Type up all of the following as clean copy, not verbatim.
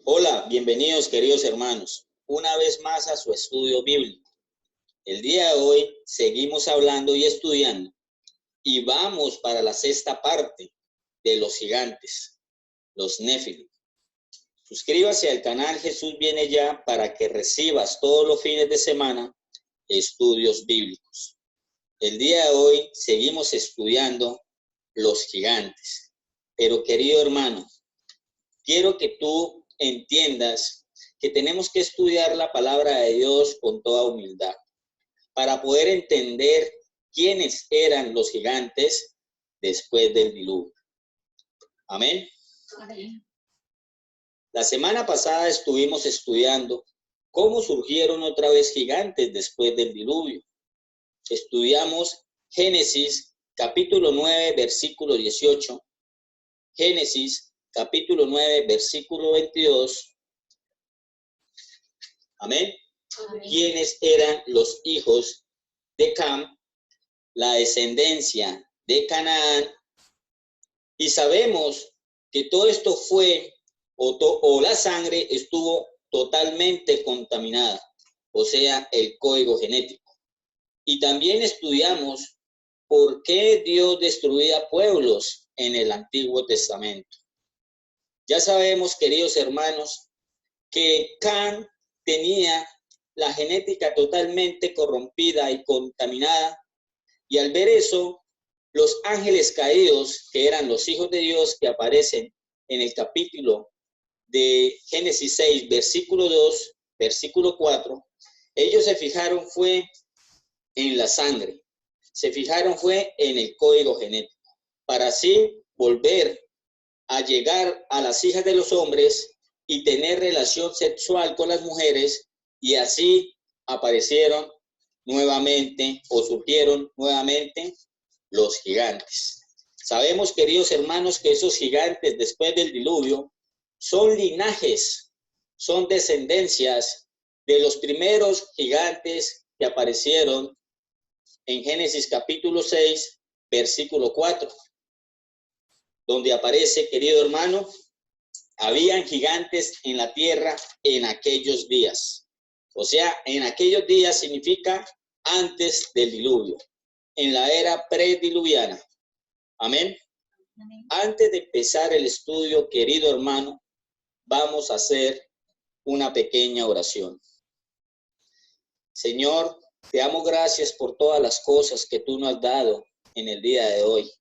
Hola, bienvenidos queridos hermanos, una vez más a su estudio bíblico. El día de hoy seguimos hablando y estudiando y vamos para la sexta parte de los gigantes, los Nefilim. Suscríbase al canal Jesús Viene Ya para que recibas todos los fines de semana estudios bíblicos. El día de hoy seguimos estudiando los gigantes. Pero querido hermano, quiero que tú entiendas que tenemos que estudiar la palabra de Dios con toda humildad para poder entender quiénes eran los gigantes después del diluvio. Amén. Amén. La semana pasada estuvimos estudiando cómo surgieron otra vez gigantes después del diluvio. Estudiamos Génesis capítulo 9, versículo 18, Génesis capítulo 9, versículo 22. Amén. Amén. ¿Quiénes eran los hijos de Cam, la descendencia de Canaán? Y sabemos que todo esto fue, o la sangre estuvo totalmente contaminada, o sea, el código genético. Y también estudiamos por qué Dios destruía pueblos en el Antiguo Testamento. Ya sabemos, queridos hermanos, que Cam tenía la genética totalmente corrompida y contaminada, y al ver eso, los ángeles caídos, que eran los hijos de Dios que aparecen en el capítulo de Génesis 6, versículo 2, versículo 4, ellos se fijaron fue en la sangre, se fijaron fue en el código genético, para así volver a llegar a las hijas de los hombres y tener relación sexual con las mujeres, y así aparecieron nuevamente o surgieron nuevamente los gigantes. Sabemos, queridos hermanos, que esos gigantes después del diluvio son linajes, son descendencias de los primeros gigantes que aparecieron en Génesis capítulo 6, versículo 4, donde aparece, querido hermano, habían gigantes en la tierra en aquellos días. O sea, en aquellos días significa antes del diluvio, en la era prediluviana. Amén. Amén. Antes de empezar el estudio, querido hermano, vamos a hacer una pequeña oración. Señor, te damos gracias por todas las cosas que tú nos has dado en el día de hoy.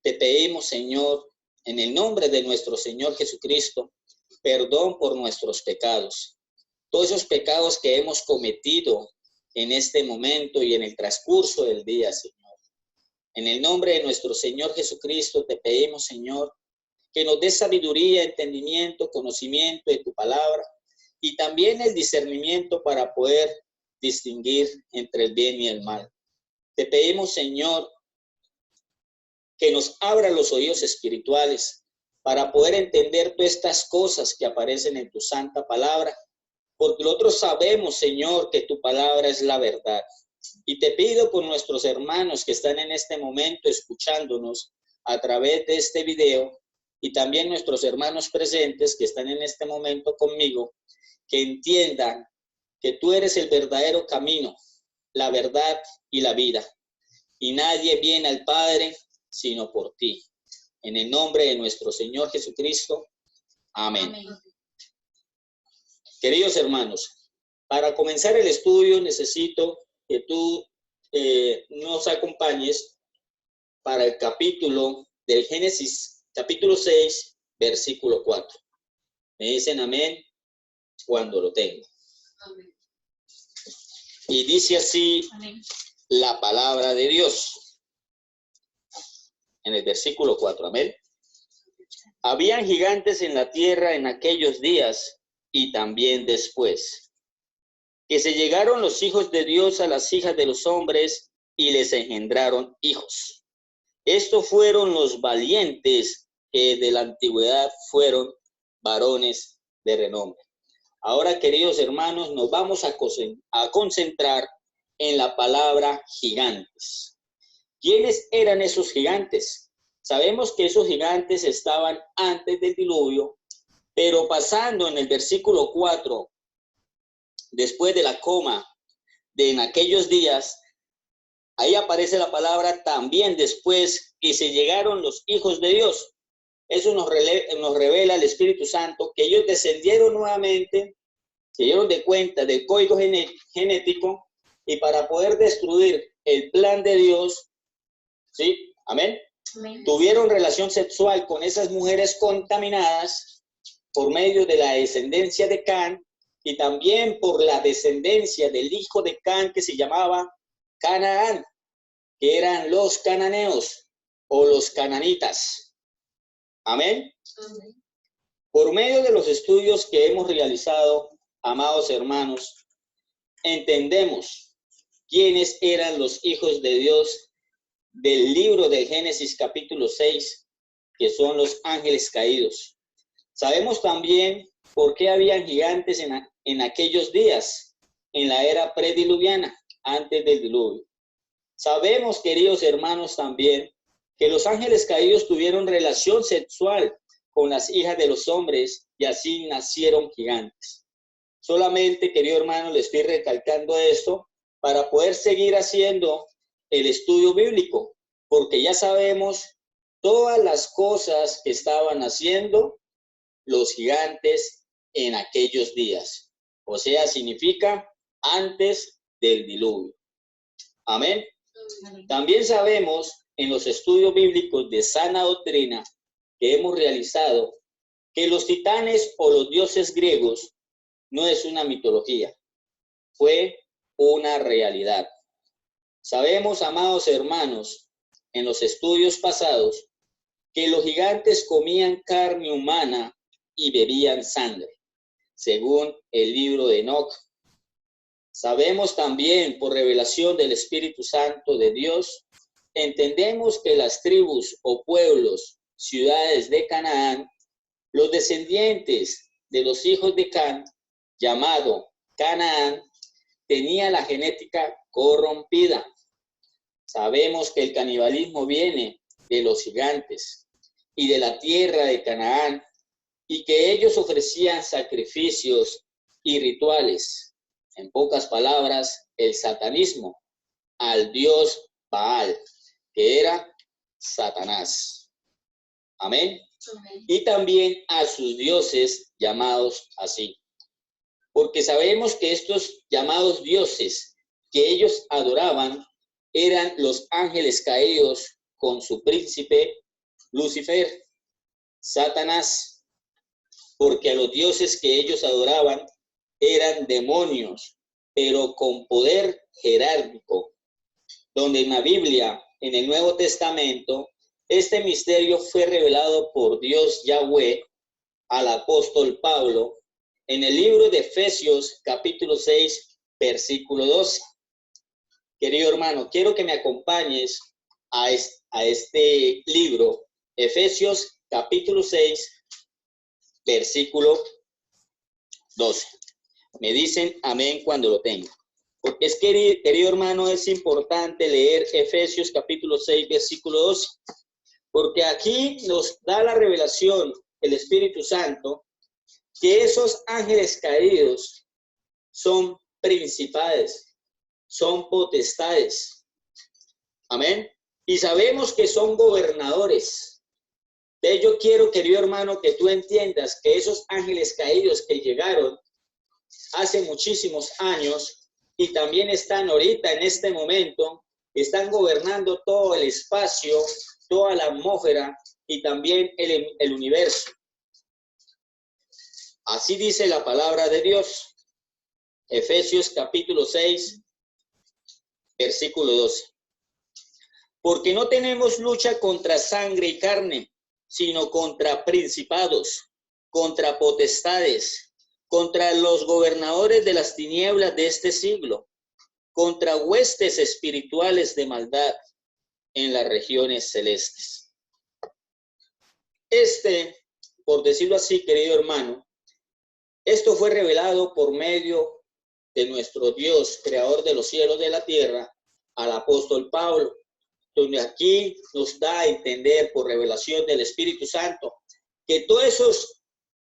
Te pedimos, Señor, en el nombre de nuestro Señor Jesucristo, perdón por nuestros pecados. Todos esos pecados que hemos cometido en este momento y en el transcurso del día, Señor. En el nombre de nuestro Señor Jesucristo te pedimos, Señor, que nos des sabiduría, entendimiento, conocimiento de tu palabra y también el discernimiento para poder distinguir entre el bien y el mal. Te pedimos, Señor, que nos abra los oídos espirituales para poder entender todas estas cosas que aparecen en tu santa palabra, porque nosotros sabemos, Señor, que tu palabra es la verdad. Y te pido por nuestros hermanos que están en este momento escuchándonos a través de este video, y también nuestros hermanos presentes que están en este momento conmigo, que entiendan que tú eres el verdadero camino, la verdad y la vida. Y nadie viene al Padre sino por ti. En el nombre de nuestro Señor Jesucristo. Amén. Amén. Queridos hermanos, para comenzar el estudio necesito que tú nos acompañes para el capítulo del Génesis, capítulo 6, versículo 4. Me dicen amén cuando lo tengo. Amén. Y dice así amén. La palabra de Dios. En el versículo 4, amén. Habían gigantes en la tierra en aquellos días y también después, que se llegaron los hijos de Dios a las hijas de los hombres y les engendraron hijos. Estos fueron los valientes que de la antigüedad fueron varones de renombre. Ahora, queridos hermanos, nos vamos a concentrar en la palabra gigantes. ¿Quiénes eran esos gigantes? Sabemos que esos gigantes estaban antes del diluvio Pero pasando en el versículo 4, después de la coma, de en aquellos días, ahí aparece la palabra también después que se llegaron los hijos de Dios. Eso nos revela el Espíritu Santo, que ellos descendieron nuevamente, se dieron de cuenta del código genético y para poder destruir el plan de Dios, ¿sí? Amén. Amén. Tuvieron relación sexual con esas mujeres contaminadas por medio de la descendencia de Can y también por la descendencia del hijo de Can que se llamaba Canaán, que eran los cananeos o los cananitas. Amén. Amén. Por medio de los estudios que hemos realizado, amados hermanos, entendemos quiénes eran los hijos de Dios del libro de Génesis capítulo 6, que son los ángeles caídos. Sabemos también por qué habían gigantes en aquellos días, en la era prediluviana, antes del diluvio. Sabemos, queridos hermanos, también que los ángeles caídos tuvieron relación sexual con las hijas de los hombres y así nacieron gigantes. Solamente, querido hermano, le estoy recalcando esto para poder seguir haciendo el estudio bíblico, porque ya sabemos todas las cosas que estaban haciendo los gigantes en aquellos días. O sea, significa antes del diluvio. Amén. También sabemos en los estudios bíblicos de sana doctrina que hemos realizado que los titanes o los dioses griegos no es una mitología, fue una realidad. Sabemos, amados hermanos, en los estudios pasados, que los gigantes comían carne humana y bebían sangre, según el libro de Enoc. Sabemos también, por revelación del Espíritu Santo de Dios, entendemos que las tribus o pueblos, ciudades de Canaán, los descendientes de los hijos de Can, llamado Canaán, tenía la genética corrompida. Sabemos que el canibalismo viene de los gigantes y de la tierra de Canaán y que ellos ofrecían sacrificios y rituales. En pocas palabras, el satanismo al dios Baal, que era Satanás. Amén. Amén. Y también a sus dioses llamados así. Porque sabemos que estos llamados dioses que ellos adoraban eran los ángeles caídos con su príncipe Lucifer, Satanás, porque a los dioses que ellos adoraban eran demonios, pero con poder jerárquico, donde en la Biblia, en el Nuevo Testamento, este misterio fue revelado por Dios Yahweh al apóstol Pablo en el libro de Efesios capítulo 6, versículo 12. Querido hermano, quiero que me acompañes a este libro, Efesios capítulo 6, versículo 12. Me dicen amén cuando lo tengan. Porque es que, querido hermano, es importante leer Efesios capítulo 6, versículo 12. Porque aquí nos da la revelación el Espíritu Santo que esos ángeles caídos son principales, son potestades. Amén. Y sabemos que son gobernadores. De ello quiero, querido hermano, que tú entiendas que esos ángeles caídos que llegaron hace muchísimos años y también están ahorita en este momento, están gobernando todo el espacio, toda la atmósfera y también el universo. Así dice la palabra de Dios. Efesios capítulo 6, versículo 12. Porque no tenemos lucha contra sangre y carne, sino contra principados, contra potestades, contra los gobernadores de las tinieblas de este siglo, contra huestes espirituales de maldad en las regiones celestes. Por decirlo así, querido hermano, esto fue revelado por medio de nuestro Dios, creador de los cielos y de la tierra, al apóstol Pablo, donde aquí nos da a entender por revelación del Espíritu Santo que todos esos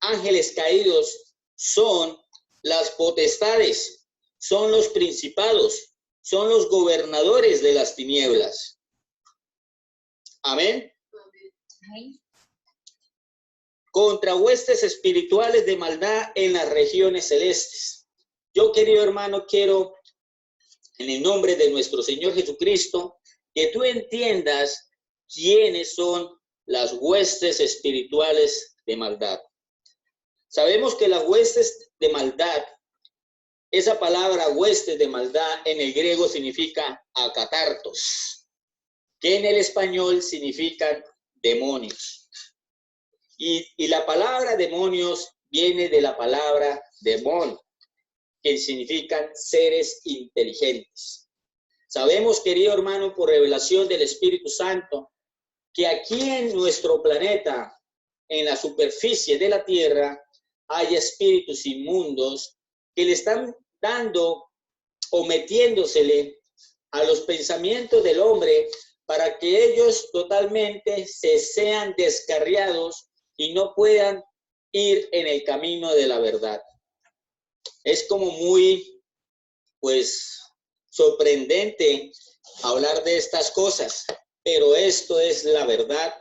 ángeles caídos son las potestades, son los principados, son los gobernadores de las tinieblas. Amén. Amén. Contra huestes espirituales de maldad en las regiones celestes. Yo, querido hermano, quiero, en el nombre de nuestro Señor Jesucristo, que tú entiendas quiénes son las huestes espirituales de maldad. Sabemos que las huestes de maldad, esa palabra huestes de maldad en el griego significa akatartos, que en el español significan demonios. Y la palabra demonios viene de la palabra demon, que significan seres inteligentes. Sabemos, querido hermano, por revelación del Espíritu Santo, que aquí en nuestro planeta, en la superficie de la tierra, hay espíritus inmundos que le están dando o metiéndosele a los pensamientos del hombre para que ellos totalmente se sean descarriados y no puedan ir en el camino de la verdad. Es como muy, pues, sorprendente hablar de estas cosas, pero esto es la verdad,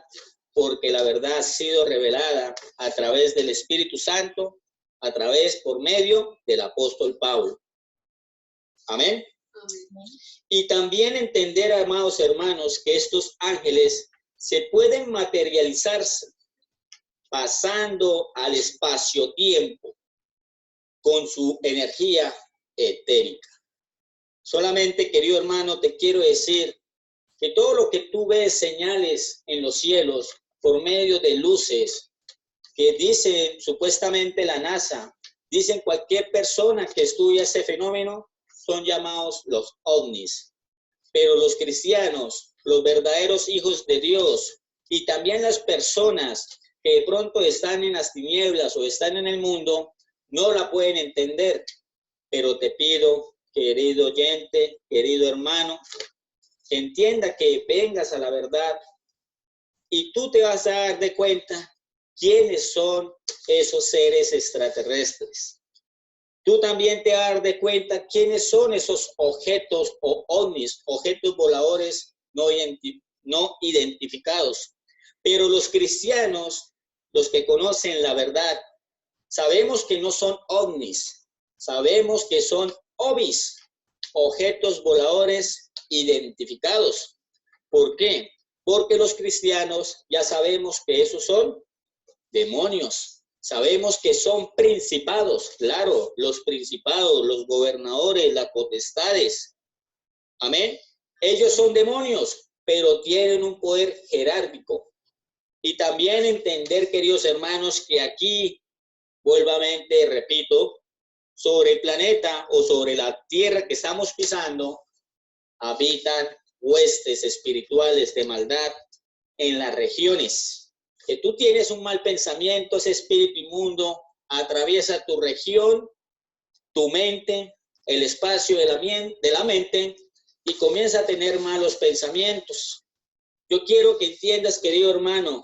porque la verdad ha sido revelada a través del Espíritu Santo, por medio del apóstol Pablo. Amén. Amén. Y también entender, amados hermanos, que estos ángeles se pueden materializarse pasando al espacio-tiempo con su energía etérica. Solamente, querido hermano, te quiero decir que todo lo que tú ves señales en los cielos por medio de luces que dice supuestamente la NASA, dicen cualquier persona que estudia ese fenómeno, son llamados los ovnis. Pero los cristianos, los verdaderos hijos de Dios, y también las personas que de pronto están en las tinieblas o están en el mundo, no la pueden entender. Pero te pido, querido oyente, querido hermano, que entienda que vengas a la verdad y tú te vas a dar de cuenta quiénes son esos seres extraterrestres. Tú también te vas a dar de cuenta quiénes son esos objetos o ovnis, objetos voladores no identificados. Pero los cristianos, los que conocen la verdad, sabemos que no son ovnis, sabemos que son ovis, objetos voladores identificados. ¿Por qué? Porque los cristianos ya sabemos que esos son demonios. Sabemos que son principados, claro, los principados, los gobernadores, las potestades. Amén. Ellos son demonios, pero tienen un poder jerárquico. Y también entender, queridos hermanos, que aquí, vuelvamente repito, sobre el planeta o sobre la tierra que estamos pisando, habitan huestes espirituales de maldad en las regiones. Que tú tienes un mal pensamiento, ese espíritu inmundo atraviesa tu región, tu mente, el espacio de la mente y comienza a tener malos pensamientos. Yo quiero que entiendas, querido hermano,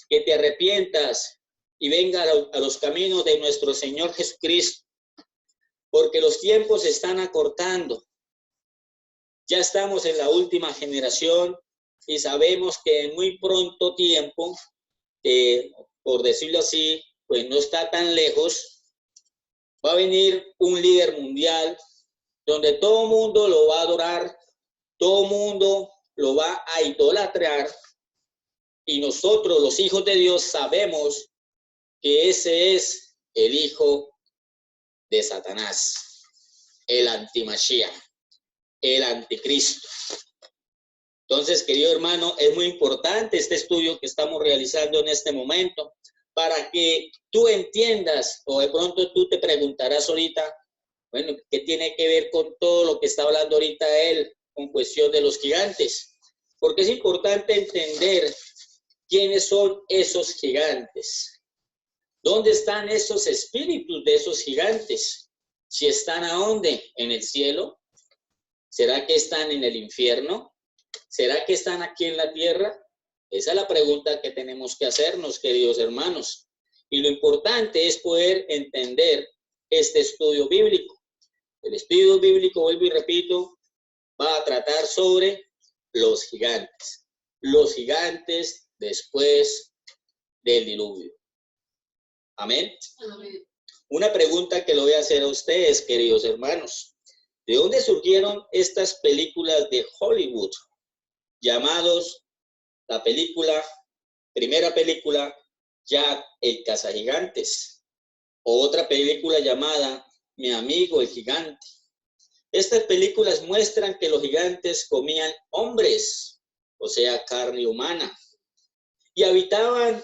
que te arrepientas y venga a los caminos de nuestro Señor Jesucristo, porque los tiempos se están acortando. Ya estamos en la última generación y sabemos que en muy pronto tiempo, por decirlo así, pues no está tan lejos, va a venir un líder mundial donde todo mundo lo va a adorar, todo mundo lo va a idolatrar y nosotros, los hijos de Dios, sabemos que ese es el hijo de Satanás, el antimashiach, el anticristo. Entonces, querido hermano, es muy importante este estudio que estamos realizando en este momento para que tú entiendas, o de pronto tú te preguntarás ahorita, bueno, ¿qué tiene que ver con todo lo que está hablando ahorita él con cuestión de los gigantes? Porque es importante entender quiénes son esos gigantes. ¿Dónde están esos espíritus de esos gigantes? Si están ¿a dónde? ¿En el cielo? ¿Será que están en el infierno? ¿Será que están aquí en la tierra? Esa es la pregunta que tenemos que hacernos, queridos hermanos. Y lo importante es poder entender este estudio bíblico. El estudio bíblico, vuelvo y repito, va a tratar sobre los gigantes. Los gigantes después del diluvio. Amén. Amén. Una pregunta que le voy a hacer a ustedes, queridos hermanos. ¿De dónde surgieron estas películas de Hollywood llamados la primera película, Jack el Cazagigantes, o otra película llamada Mi amigo el gigante? Estas películas muestran que los gigantes comían hombres, o sea, carne humana, y habitaban,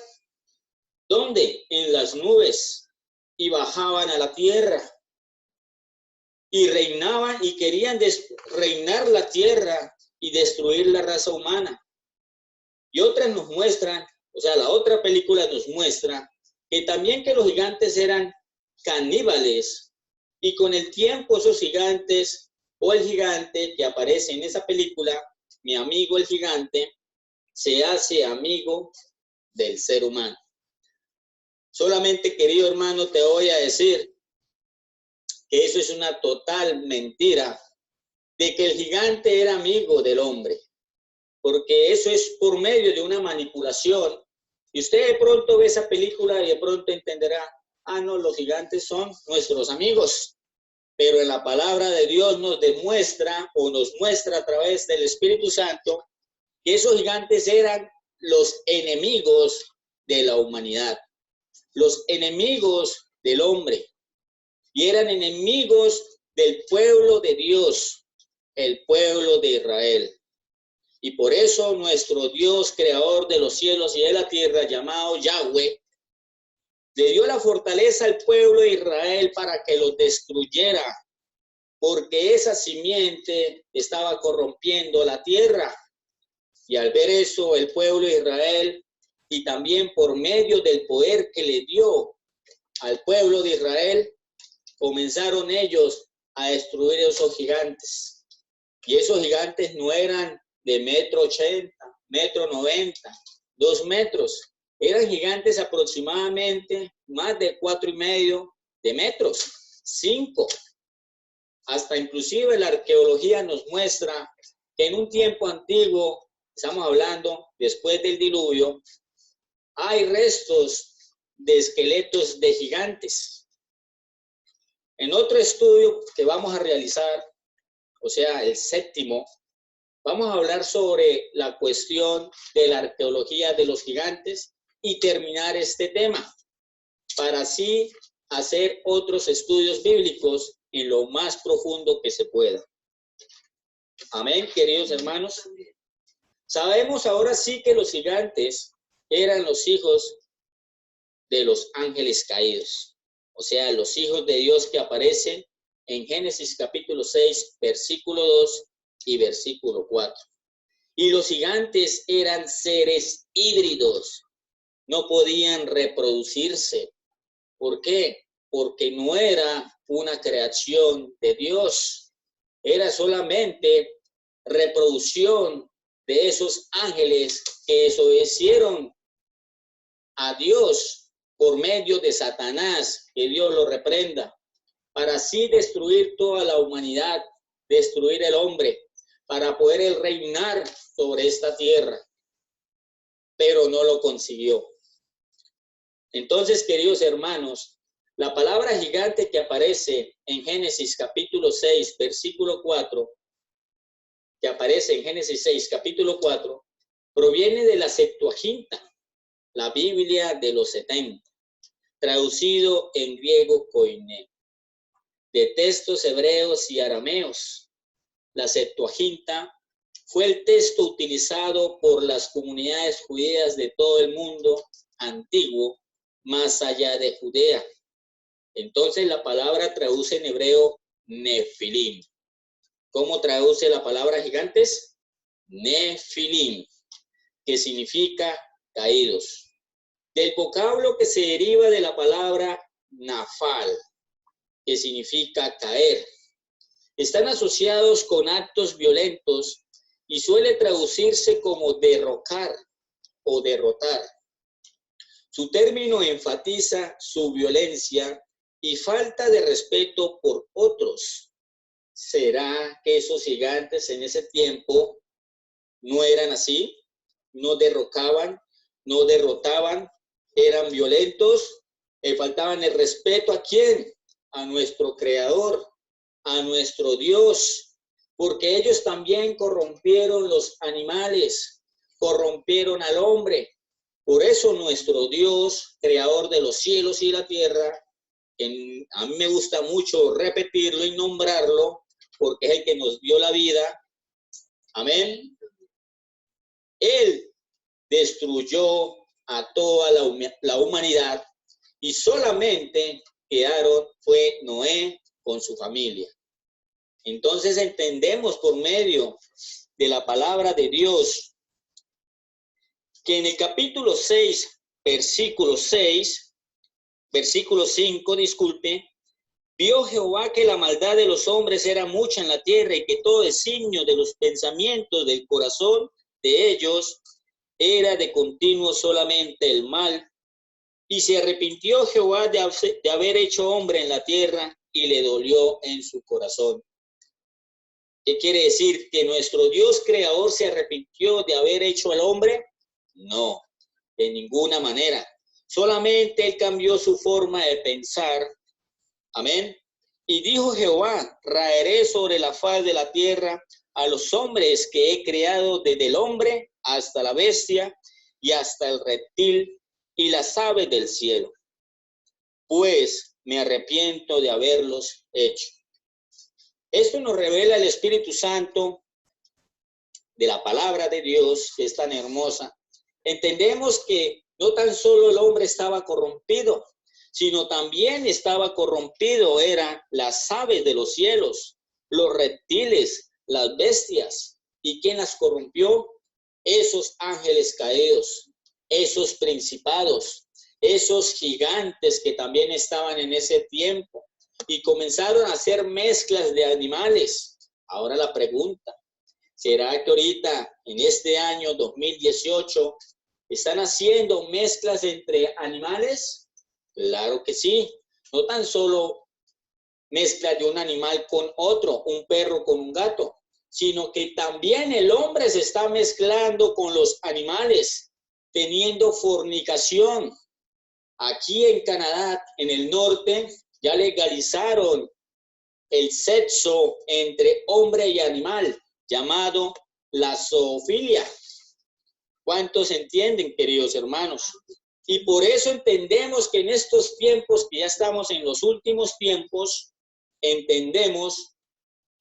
¿dónde? En las nubes, y bajaban a la tierra, y reinaban, y querían reinar la tierra y destruir la raza humana. Y otras nos muestran, o sea, la otra película nos muestra que también que los gigantes eran caníbales, y con el tiempo esos gigantes, o el gigante que aparece en esa película, Mi amigo el gigante, se hace amigo del ser humano. Solamente, querido hermano, te voy a decir que eso es una total mentira, de que el gigante era amigo del hombre, porque eso es por medio de una manipulación. Y usted de pronto ve esa película y de pronto entenderá, no, los gigantes son nuestros amigos. Pero en la palabra de Dios nos demuestra o nos muestra a través del Espíritu Santo que esos gigantes eran los enemigos de la humanidad, los enemigos del hombre, y eran enemigos del pueblo de Dios, el pueblo de Israel. Y por eso nuestro Dios, creador de los cielos y de la tierra, llamado Yahweh, le dio la fortaleza al pueblo de Israel para que los destruyera, porque esa simiente estaba corrompiendo la tierra. Y al ver eso, el pueblo de Israel, y también por medio del poder que le dio al pueblo de Israel, comenzaron ellos a destruir esos gigantes. Y esos gigantes no eran de 1,80 m, 1,90 m, 2 metros. Eran gigantes aproximadamente más de 4,5 metros, 5. Hasta inclusive la arqueología nos muestra que en un tiempo antiguo, estamos hablando después del diluvio, hay restos de esqueletos de gigantes. En otro estudio que vamos a realizar, o sea, el 7º, vamos a hablar sobre la cuestión de la arqueología de los gigantes y terminar este tema, para así hacer otros estudios bíblicos en lo más profundo que se pueda. Amén, queridos hermanos. Sabemos ahora sí que los gigantes eran los hijos de los ángeles caídos, o sea, los hijos de Dios que aparecen en Génesis capítulo 6, versículo 2 y versículo 4. Y los gigantes eran seres híbridos, no podían reproducirse. ¿Por qué? Porque no era una creación de Dios, era solamente reproducción de esos ángeles que desobedecieron a Dios por medio de Satanás, que Dios lo reprenda, para así destruir toda la humanidad, destruir el hombre, para poder reinar sobre esta tierra, pero no lo consiguió. Entonces, queridos hermanos, la palabra gigante que aparece en Génesis capítulo 6, versículo 4, que aparece en Génesis 6, capítulo 4, proviene de la Septuaginta, la Biblia de los 70, traducido en griego koiné, de textos hebreos y arameos. La Septuaginta fue el texto utilizado por las comunidades judías de todo el mundo antiguo, más allá de Judea. Entonces la palabra traduce en hebreo Nefilim. ¿Cómo traduce la palabra gigantes? Nefilim, que significa caídos. Del vocablo que se deriva de la palabra nafal, que significa caer. Están asociados con actos violentos y suele traducirse como derrocar o derrotar. Su término enfatiza su violencia y falta de respeto por otros. ¿Será que esos gigantes en ese tiempo no eran así? ¿No derrocaban? ¿No derrotaban? ¿Eran violentos? ¿Faltaban el respeto a quién? A nuestro Creador, a nuestro Dios, porque ellos también corrompieron los animales, corrompieron al hombre. Por eso nuestro Dios, creador de los cielos y la tierra, a mí me gusta mucho repetirlo y nombrarlo, porque es el que nos dio la vida. Amén. Él destruyó a toda la humanidad y solamente quedaron fue Noé con su familia. Entonces entendemos por medio de la palabra de Dios que en el capítulo 6, versículo 5, disculpe, vio Jehová que la maldad de los hombres era mucha en la tierra y que todo designio de los pensamientos del corazón de ellos era de continuo solamente el mal. Y se arrepintió Jehová de haber hecho hombre en la tierra y le dolió en su corazón. ¿Qué quiere decir? ¿Que nuestro Dios creador se arrepintió de haber hecho al hombre? No, de ninguna manera. Solamente él cambió su forma de pensar. Amén. Y dijo Jehová, raeré sobre la faz de la tierra a los hombres que he creado, desde el hombre hasta la bestia y hasta el reptil y las aves del cielo, pues me arrepiento de haberlos hecho. Esto nos revela el Espíritu Santo de la palabra de Dios, que es tan hermosa. Entendemos que no tan solo el hombre estaba corrompido, sino también estaba corrompido, eran las aves de los cielos, los reptiles, las bestias. ¿Y quién las corrompió? Esos ángeles caídos, esos principados, esos gigantes que también estaban en ese tiempo y comenzaron a hacer mezclas de animales. Ahora la pregunta, ¿será que ahorita en este año 2018 están haciendo mezclas entre animales? Claro que sí, no tan solo mezcla de un animal con otro, un perro con un gato, sino que también el hombre se está mezclando con los animales, teniendo fornicación. Aquí en Canadá, en el norte, ya legalizaron el sexo entre hombre y animal, llamado la zoofilia. ¿Cuántos entienden, queridos hermanos? Y por eso entendemos que en estos tiempos, que ya estamos en los últimos tiempos, entendemos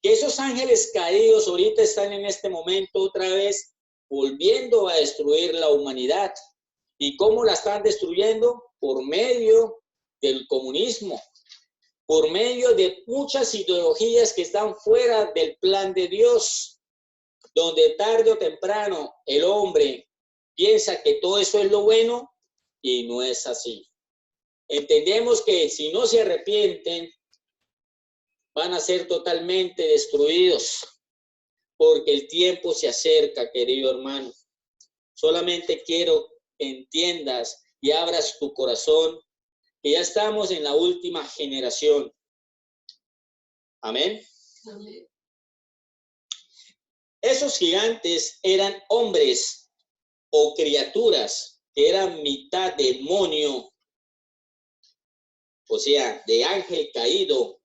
que esos ángeles caídos ahorita están en este momento otra vez volviendo a destruir la humanidad. ¿Y cómo la están destruyendo? Por medio del comunismo, por medio de muchas ideologías que están fuera del plan de Dios, donde tarde o temprano el hombre piensa que todo eso es lo bueno y no es así. Entendemos que si no se arrepienten, van a ser totalmente destruidos, porque el tiempo se acerca, querido hermano. Solamente quiero que entiendas y abras tu corazón, que ya estamos en la última generación. Amén. Amén. Esos gigantes eran hombres o criaturas que eran mitad demonio, o sea, de ángel caído,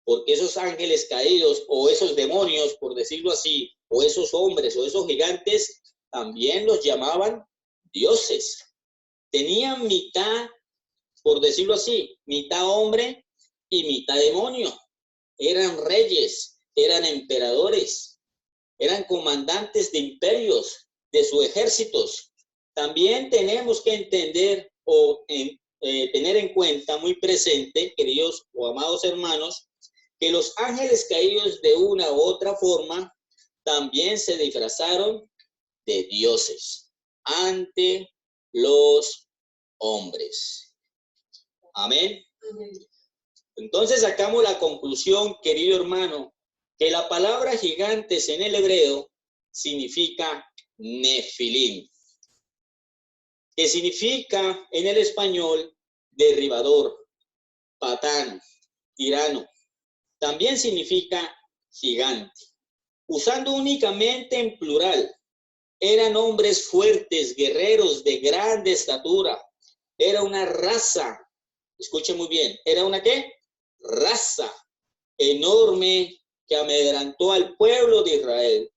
porque esos ángeles caídos o esos demonios, por decirlo así, o esos hombres o esos gigantes, también los llamaban dioses. Tenían mitad, por decirlo así, mitad hombre y mitad demonio. Eran reyes, eran emperadores, eran comandantes de imperios, de sus ejércitos. También tenemos que entender o tener en cuenta muy presente, queridos o amados hermanos, que los ángeles caídos de una u otra forma también se disfrazaron de dioses ante los hombres. Amén. Entonces sacamos la conclusión, querido hermano, que la palabra gigantes en el hebreo significa nefilim. que significa en el español derribador, patán, tirano. También significa gigante. Usando únicamente en plural, eran hombres fuertes, guerreros de grande estatura. Era una raza, escuche muy bien, ¿era una qué? Raza enorme que amedrentó al pueblo de Israel.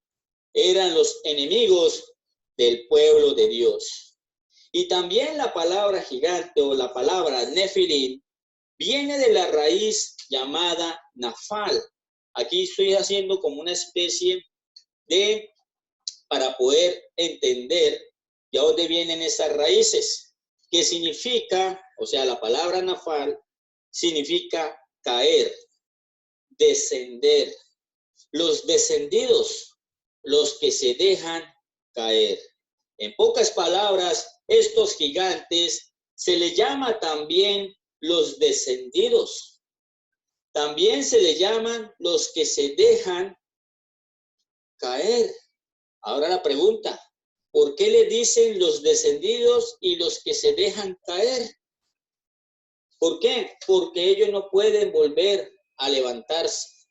Eran los enemigos del pueblo de Dios. Y también la palabra gigante o la palabra Nefilim viene de la raíz llamada Nafal. Aquí estoy haciendo como una especie de, para poder entender de dónde vienen esas raíces, que significa, o sea, la palabra Nafal significa caer, descender. Los descendidos, los que se dejan caer. En pocas palabras, estos gigantes se les llama también los descendidos. También se les llaman los que se dejan caer. Ahora la pregunta, ¿por qué le dicen los descendidos y los que se dejan caer? ¿Por qué? Porque ellos no pueden volver a levantarse.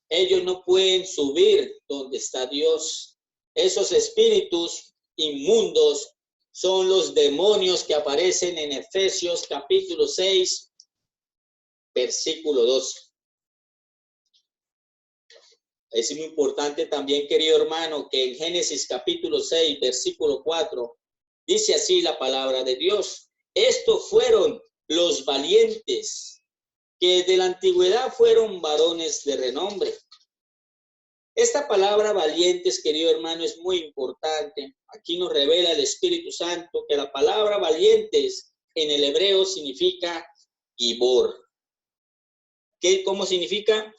Ellos no pueden subir donde está Dios. Esos espíritus inmundos son los demonios que aparecen en Efesios capítulo 6, versículo 12. Es muy importante también, querido hermano, que en Génesis capítulo 6, versículo 4, dice así la palabra de Dios. Estos fueron los valientes, que de la antigüedad fueron varones de renombre. Esta palabra valientes, querido hermano, es muy importante. Aquí nos revela el Espíritu Santo que la palabra valientes en el hebreo significa gibor. ¿Cómo significa?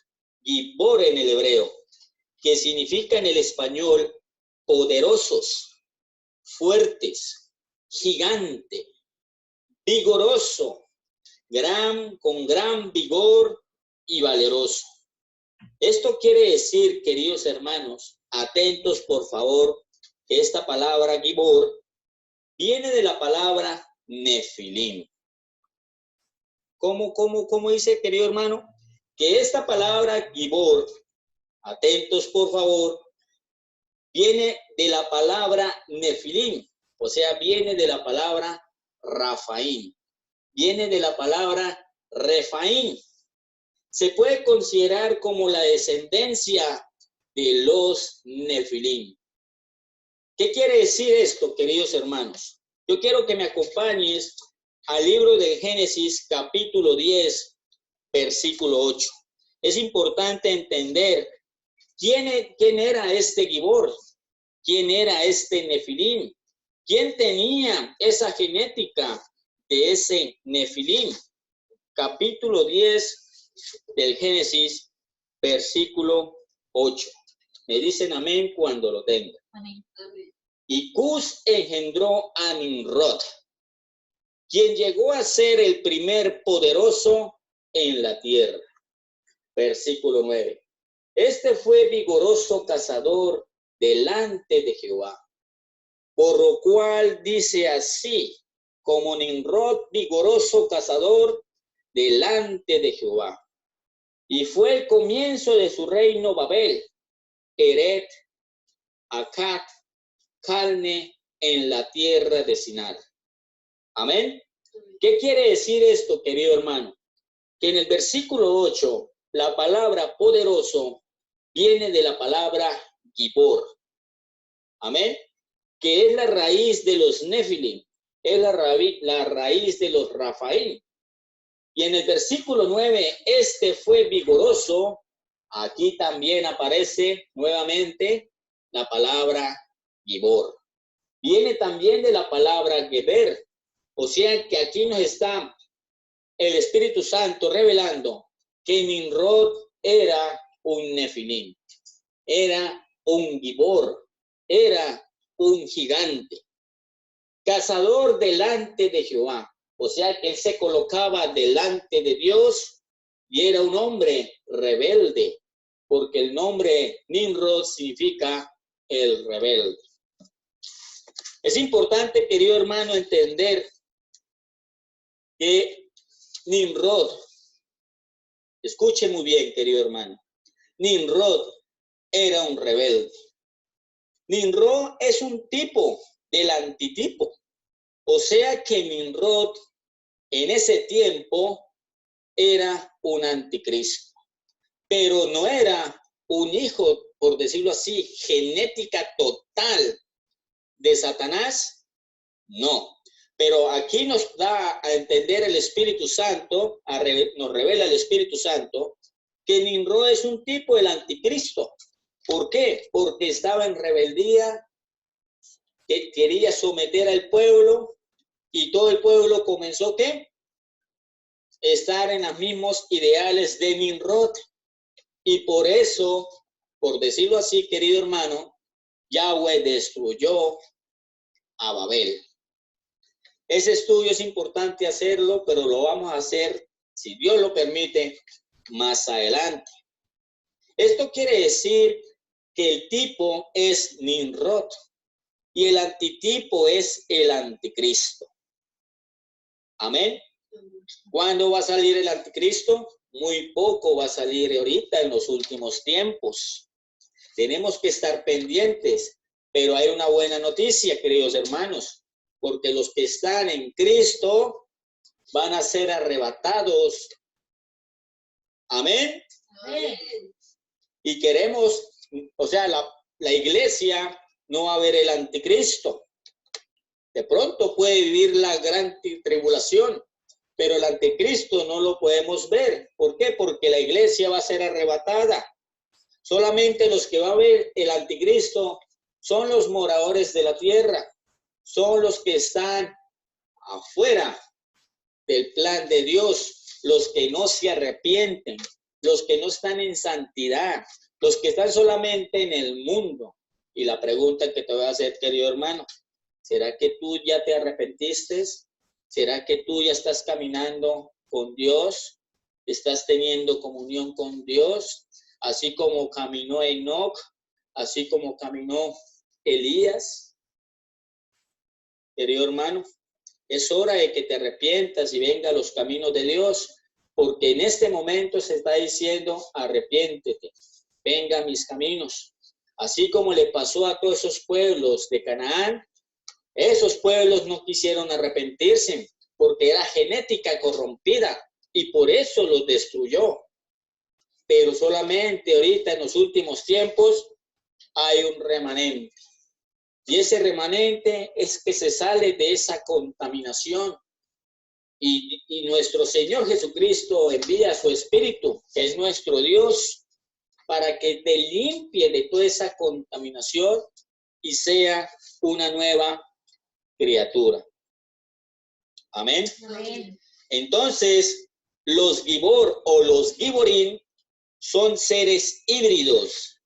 Gibor en el hebreo, que significa en el español poderosos, fuertes, gigante, vigoroso, con gran vigor y valeroso. Esto quiere decir, queridos hermanos, atentos por favor, que esta palabra gibor viene de la palabra nefilim. ¿Cómo dice, querido hermano? Que esta palabra gibor, atentos por favor, viene de la palabra nefilim, o sea, viene de la palabra rafaín, viene de la palabra refaín. Se puede considerar como la descendencia de los nefilim. ¿Qué quiere decir esto, queridos hermanos? Yo quiero que me acompañes al libro de Génesis, capítulo 10, versículo 8. Es importante entender quién era este gibor, quién era este nefilim, quién tenía esa genética de ese nefilim. Capítulo 10 del Génesis, versículo 8. Me dicen amén cuando lo tengan. Amén. Y Cus engendró a Nimrod, quien llegó a ser el primer poderoso en la tierra. Versículo 9. Este fue vigoroso cazador delante de Jehová, por lo cual dice así, como Nimrod vigoroso cazador delante de Jehová. Y fue el comienzo de su reino Babel, Eret, Akkad, Calne, en la tierra de Sinar. Amén. ¿Qué quiere decir esto, querido hermano? Que en el versículo 8, la palabra poderoso viene de la palabra gibor. Amén. Que es la raíz de los nefilim, es la raíz de los rafaín. Y en el versículo 9, este fue vigoroso. Aquí también aparece nuevamente la palabra gibor. Viene también de la palabra geber. O sea que aquí nos está el Espíritu Santo revelando que Nimrod era un nefilim, era un gibor, era un gigante, cazador delante de Jehová. O sea que él se colocaba delante de Dios y era un hombre rebelde, porque el nombre Nimrod significa el rebelde. Es importante, querido hermano, entender que Nimrod, escuche muy bien, querido hermano, Nimrod era un rebelde. Nimrod es un tipo del antitipo. O sea que Nimrod en ese tiempo era un anticristo, pero no era un hijo, por decirlo así, genética total de Satanás, no. Pero aquí nos da a entender el Espíritu Santo, nos revela el Espíritu Santo, que Nimrod es un tipo del anticristo. ¿Por qué? Porque estaba en rebeldía, que quería someter al pueblo, y todo el pueblo comenzó, ¿qué? Estar en los mismos ideales de Nimrod. Y por eso, por decirlo así, querido hermano, Yahweh destruyó a Babel. Ese estudio es importante hacerlo, pero lo vamos a hacer, si Dios lo permite, más adelante. Esto quiere decir que el tipo es Nimrod y el antitipo es el anticristo. Amén. ¿Cuándo va a salir el anticristo? Muy poco va a salir ahorita en los últimos tiempos. Tenemos que estar pendientes, pero hay una buena noticia, queridos hermanos, porque los que están en Cristo van a ser arrebatados. Amén. Amén. Y queremos, o sea, la iglesia no va a ver el anticristo. De pronto puede vivir la gran tribulación, pero el anticristo no lo podemos ver. ¿Por qué? Porque la iglesia va a ser arrebatada. Solamente los que va a ver el anticristo son los moradores de la tierra, son los que están afuera del plan de Dios, los que no se arrepienten, los que no están en santidad, los que están solamente en el mundo. Y la pregunta que te voy a hacer, querido hermano, ¿será que tú ya te arrepentiste? ¿Será que tú ya estás caminando con Dios? ¿Estás teniendo comunión con Dios? Así como caminó Enoc, así como caminó Elías. Querido hermano, es hora de que te arrepientas y venga a los caminos de Dios, porque en este momento se está diciendo, arrepiéntete, venga a mis caminos. Así como le pasó a todos esos pueblos de Canaán, esos pueblos no quisieron arrepentirse porque era genética corrompida y por eso los destruyó. Pero solamente ahorita en los últimos tiempos hay un remanente. Y ese remanente es que se sale de esa contaminación. Y nuestro Señor Jesucristo envía a su Espíritu, que es nuestro Dios, para que te limpie de toda esa contaminación y sea una nueva criatura. Amén. Amén. Entonces, los Gibor o los Giborín son seres híbridos,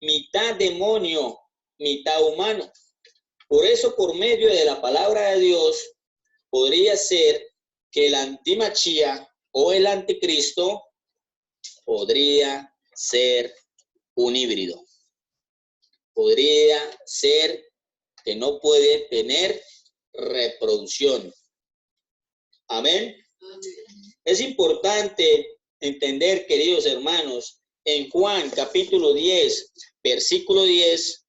mitad demonio, mitad humano. Por eso, por medio de la palabra de Dios, podría ser que el antimachía o el anticristo podría ser un híbrido. Podría ser que no puede tener reproducción. Amén. Es importante entender, queridos hermanos, en Juan capítulo 10, versículo 10,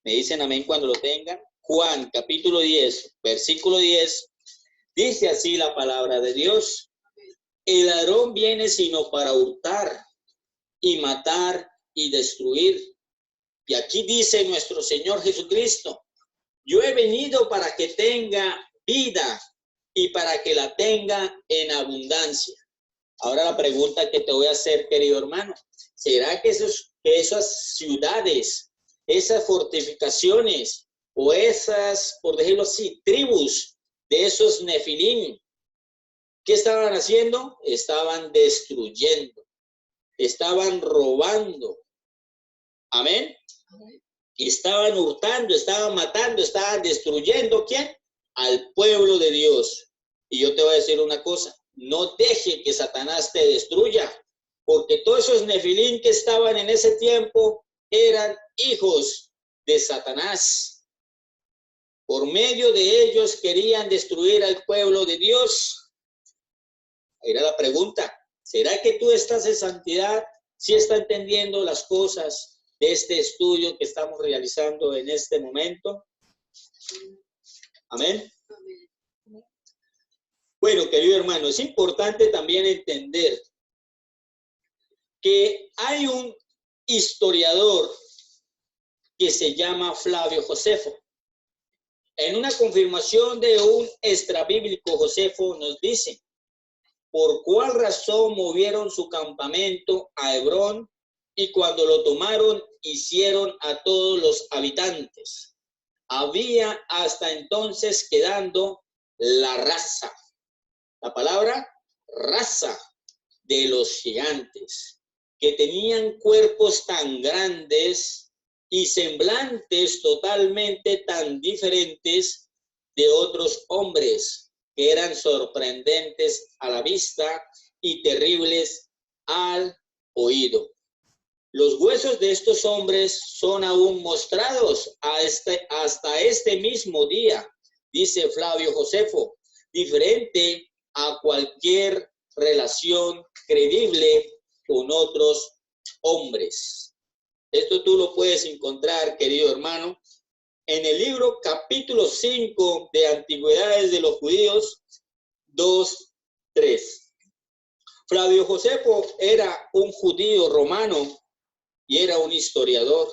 me dicen amén cuando lo tengan. Juan capítulo 10, versículo 10, dice así la palabra de Dios: el ladrón viene sino para hurtar y matar y destruir. Y aquí dice nuestro Señor Jesucristo: yo he venido para que tenga vida y para que la tenga en abundancia. Ahora la pregunta que te voy a hacer, querido hermano, ¿será que esas ciudades, esas fortificaciones o esas, por decirlo así, tribus de esos nefilim, qué estaban haciendo? Estaban destruyendo, estaban robando. Amén. Estaban hurtando, estaban matando, estaban destruyendo. ¿Quién? Al pueblo de Dios. Y yo te voy a decir una cosa: no deje que Satanás te destruya, porque todos esos nefilín que estaban en ese tiempo eran hijos de Satanás. Por medio de ellos querían destruir al pueblo de Dios. Era la pregunta. ¿Será que tú estás en santidad? ¿Sí está entendiendo las cosas de este estudio que estamos realizando en este momento? Amén. Bueno, querido hermano, es importante también entender que hay un historiador que se llama Flavio Josefo. En una confirmación de un extrabíblico, Josefo nos dice: ¿por cuál razón movieron su campamento a Hebrón y cuando lo tomaron hicieron a todos los habitantes? Había hasta entonces quedando la raza. La palabra raza de los gigantes, que tenían cuerpos tan grandes y semblantes totalmente tan diferentes de otros hombres, que eran sorprendentes a la vista y terribles al oído. Los huesos de estos hombres son aún mostrados hasta este mismo día, dice Flavio Josefo, diferente a cualquier relación creíble con otros hombres. Esto tú lo puedes encontrar, querido hermano, en el libro capítulo 5 de Antigüedades de los Judíos 2:3. Flavio Josefo era un judío romano y era un historiador.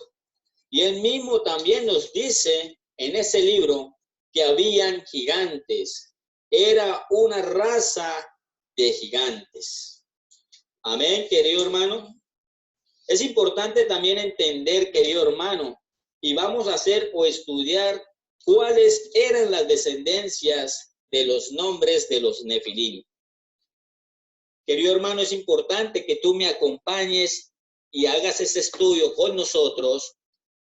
Y él mismo también nos dice en ese libro que habían gigantes. Era una raza de gigantes. Amén, querido hermano. Es importante también entender, querido hermano, y vamos a hacer o estudiar cuáles eran las descendencias de los nombres de los Nefilim. Querido hermano, es importante que tú me acompañes y hagas ese estudio con nosotros,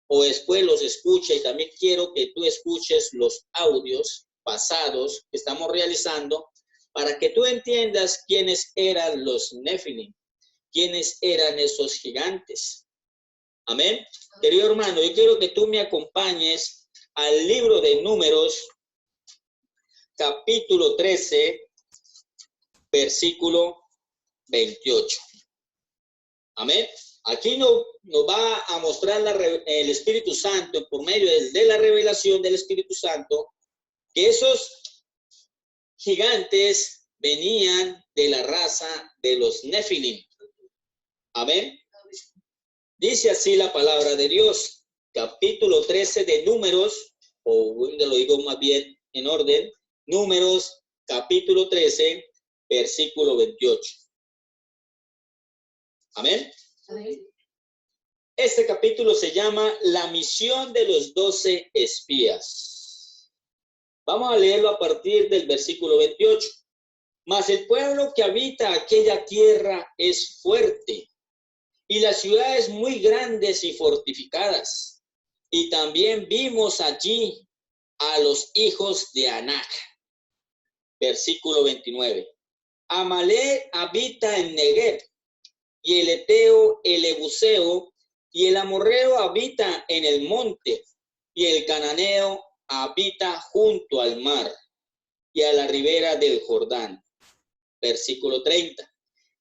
o después los escuche, y también quiero que tú escuches los audios pasados que estamos realizando para que tú entiendas quiénes eran los Nefilim, quiénes eran esos gigantes. Amén. Querido hermano, yo quiero que tú me acompañes al libro de Números, capítulo 13, versículo 28. Amén. Aquí nos va a mostrar el Espíritu Santo por medio de la revelación del Espíritu Santo que esos gigantes venían de la raza de los Nefilim. Amén. Dice así la palabra de Dios, capítulo 13 de Números, o lo digo más bien en orden, Números, capítulo 13, versículo 28. Amén. Amén. Este capítulo se llama La misión de los 12 espías. Vamos a leerlo a partir del versículo 28. Mas el pueblo que habita aquella tierra es fuerte, y las ciudades muy grandes y fortificadas. Y también vimos allí a los hijos de Anac. Versículo 29. Amalek habita en Negev, y el Eteo, el Ebuseo, y el Amorreo habita en el monte, y el Cananeo habita junto al mar y a la ribera del Jordán. Versículo 30.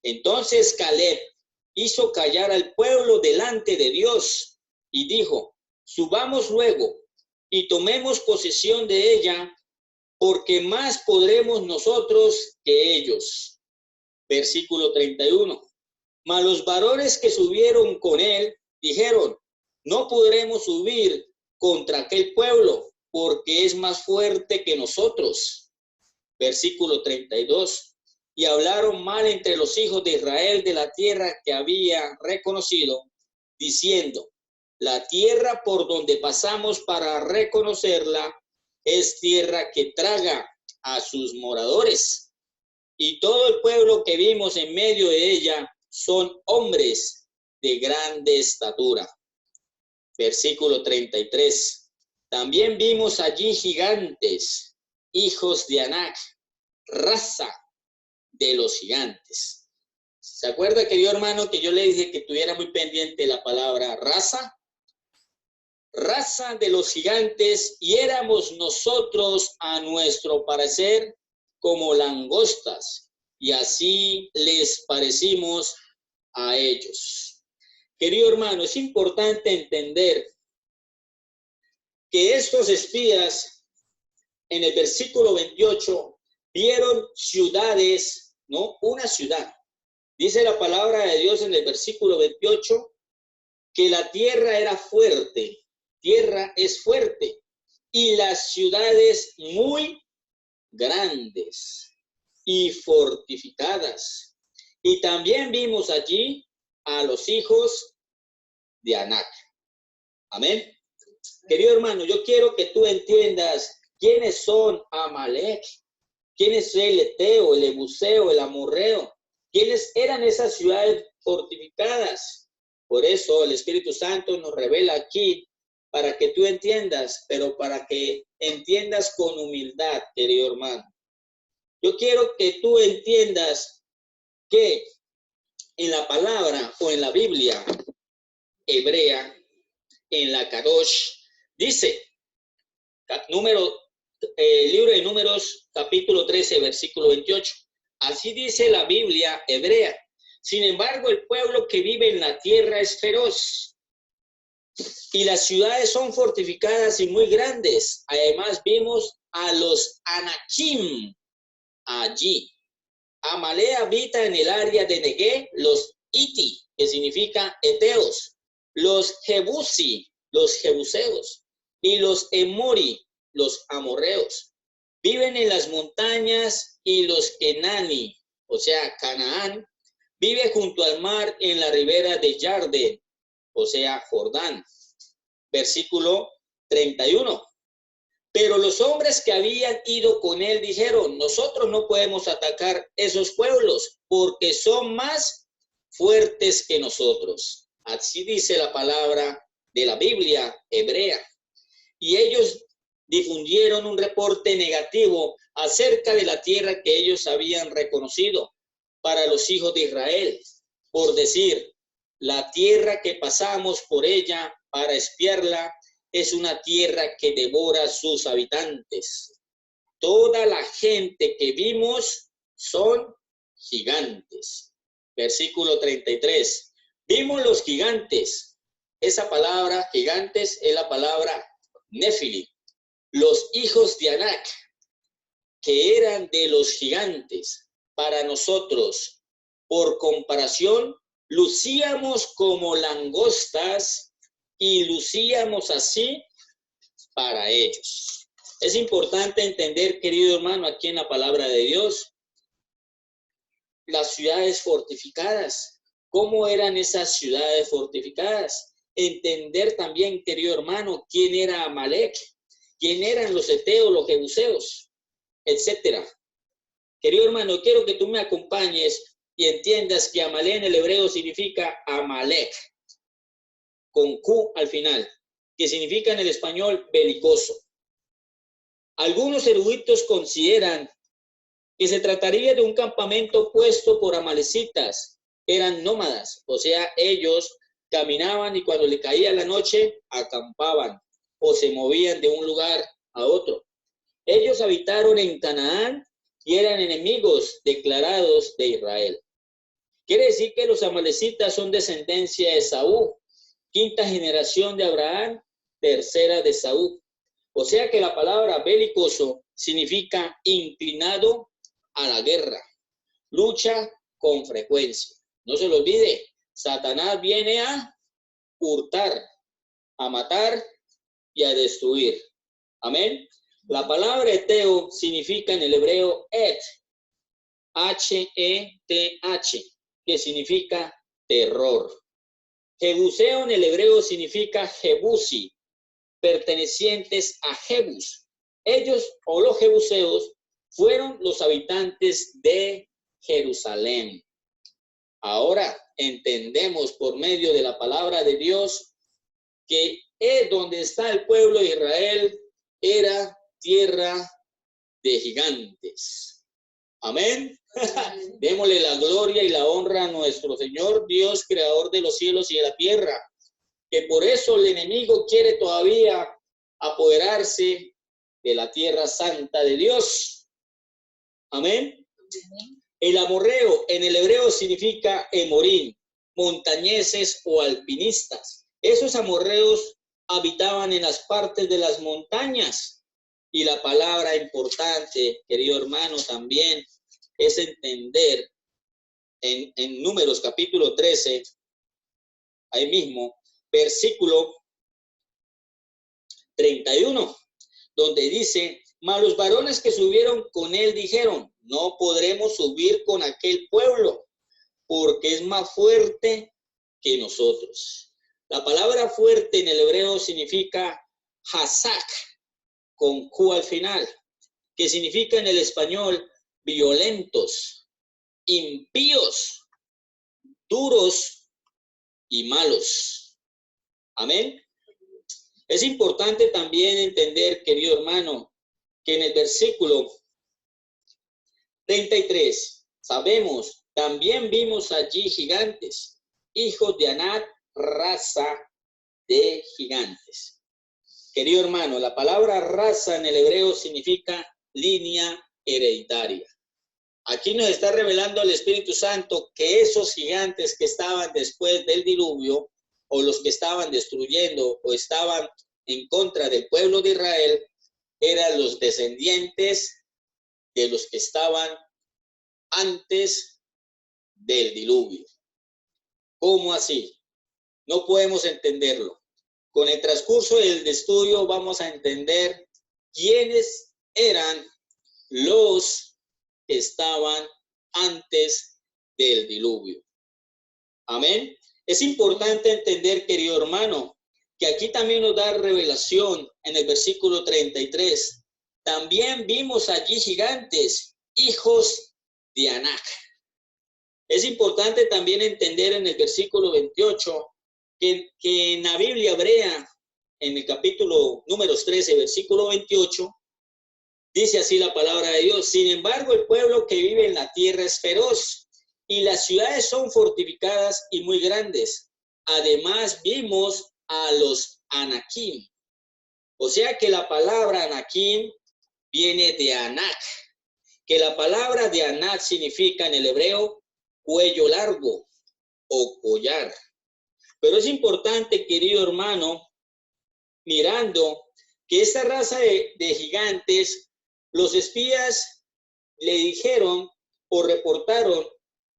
Entonces Caleb hizo callar al pueblo delante de Dios y dijo: subamos luego y tomemos posesión de ella, porque más podremos nosotros que ellos. Versículo 31. Mas los varones que subieron con él dijeron: no podremos subir contra aquel pueblo, porque es más fuerte que nosotros. Versículo 32. Y hablaron mal entre los hijos de Israel de la tierra que había reconocido, diciendo: la tierra por donde pasamos para reconocerla es tierra que traga a sus moradores. Y todo el pueblo que vimos en medio de ella son hombres de grande estatura. Versículo 33. También vimos allí gigantes, hijos de Anac, raza de los gigantes. ¿Se acuerda, querido hermano, que yo le dije que tuviera muy pendiente la palabra raza? raza de los gigantes, y éramos nosotros a nuestro parecer como langostas, y así les parecimos a ellos. Querido hermano, es importante entender que estos espías en el versículo 28 vieron ciudades, ¿no? Una ciudad. Dice la palabra de Dios en el versículo 28 que la tierra era fuerte, tierra es fuerte, y las ciudades muy grandes y fortificadas. Y también vimos allí a los hijos de Anac. Amén. Querido hermano, yo quiero que tú entiendas quiénes son Amalek, quién es el Eteo, el Ebuseo, el Amorreo, quiénes eran esas ciudades fortificadas. Por eso el Espíritu Santo nos revela aquí para que tú entiendas, pero para que entiendas con humildad, querido hermano. Yo quiero que tú entiendas que en la palabra o en la Biblia hebrea, en la Kadosh, dice, libro de Números, capítulo 13, versículo 28. Así dice la Biblia hebrea. Sin embargo, el pueblo que vive en la tierra es feroz, y las ciudades son fortificadas y muy grandes. Además, vimos a los Anakim allí. Amalek habita en el área de Negué, los Iti, que significa Eteos, los Jebusi, los Jebuseos, y los Emori, los Amorreos. Viven en las montañas, y los Kenani, o sea, Canaán, vive junto al mar en la ribera de Yarden, o sea, Jordán. Versículo 31. Pero los hombres que habían ido con él dijeron, nosotros no podemos atacar esos pueblos porque son más fuertes que nosotros. Así dice la palabra de la Biblia hebrea. Y ellos difundieron un reporte negativo acerca de la tierra que ellos habían reconocido para los hijos de Israel, por decir, la tierra que pasamos por ella para espiarla es una tierra que devora a sus habitantes. Toda la gente que vimos son gigantes. Versículo 33. Vimos los gigantes. Esa palabra gigantes es la palabra Nefili. Los hijos de Anac, que eran de los gigantes. Para nosotros, por comparación, lucíamos como langostas y lucíamos así para ellos. Es importante entender, querido hermano, aquí en la palabra de Dios, las ciudades fortificadas. ¿Cómo eran esas ciudades fortificadas? Entender también, querido hermano, quién era Amalek, quién eran los Eteos, los Jebuseos, etcétera. Querido hermano, quiero que tú me acompañes y entiendas que Amalek en el hebreo significa Amalek, con Q al final, que significa en el español belicoso. Algunos eruditos consideran que se trataría de un campamento puesto por amalecitas. Eran nómadas, o sea, ellos caminaban y cuando le caía la noche, acampaban o se movían de un lugar a otro. Ellos habitaron en Canaán y eran enemigos declarados de Israel. Quiere decir que los amalecitas son descendencia de Esaú, quinta generación de Abraham, tercera de Esaú. O sea que la palabra belicoso significa inclinado a la guerra, lucha con frecuencia. No se lo olvide, Satanás viene a hurtar, a matar y a destruir. Amén. La palabra eteo significa en el hebreo et, H-E-T-H, que significa terror. Jebuseo en el hebreo significa Jebusi, pertenecientes a Jebus. Ellos o los jebuseos fueron los habitantes de Jerusalén. Ahora entendemos por medio de la palabra de Dios que es donde está el pueblo de Israel, era tierra de gigantes. Amén. Démosle la gloria y la honra a nuestro Señor, Dios, creador de los cielos y de la tierra, que por eso el enemigo quiere todavía apoderarse de la tierra santa de Dios. Amén. Amén. El amorreo en el hebreo significa emorín, montañeses o alpinistas. Esos amorreos habitaban en las partes de las montañas. Y la palabra importante, querido hermano, también es entender en Números capítulo 13, ahí mismo, versículo 31, donde dice: mas los varones que subieron con él dijeron: no podremos subir con aquel pueblo, porque es más fuerte que nosotros. La palabra fuerte en el hebreo significa hazak, con Q al final, que significa en el español violentos, impíos, duros y malos. Amén. Es importante también entender, querido hermano, que en el versículo 33, sabemos, también vimos allí gigantes, hijos de Anak, raza de gigantes. Querido hermano, la palabra raza en el hebreo significa línea hereditaria. Aquí nos está revelando el Espíritu Santo que esos gigantes que estaban después del diluvio, o los que estaban destruyendo o estaban en contra del pueblo de Israel, eran los descendientes de los que estaban antes del diluvio. ¿Cómo así? No podemos entenderlo. Con el transcurso del estudio vamos a entender quiénes eran los que estaban antes del diluvio. Amén. Es importante entender, querido hermano, que aquí también nos da revelación en el versículo 33. También vimos allí gigantes, hijos de Anak. Es importante también entender en el versículo 28 que en la Biblia hebrea, en el capítulo números 13, versículo 28, dice así la palabra de Dios: sin embargo, el pueblo que vive en la tierra es feroz, y las ciudades son fortificadas y muy grandes. Además, vimos a los Anakim. O sea que la palabra Anakim viene de Anak, que la palabra de Anak significa en el hebreo cuello largo o collar. Pero es importante, querido hermano, mirando que esta raza de gigantes, los espías le dijeron o reportaron,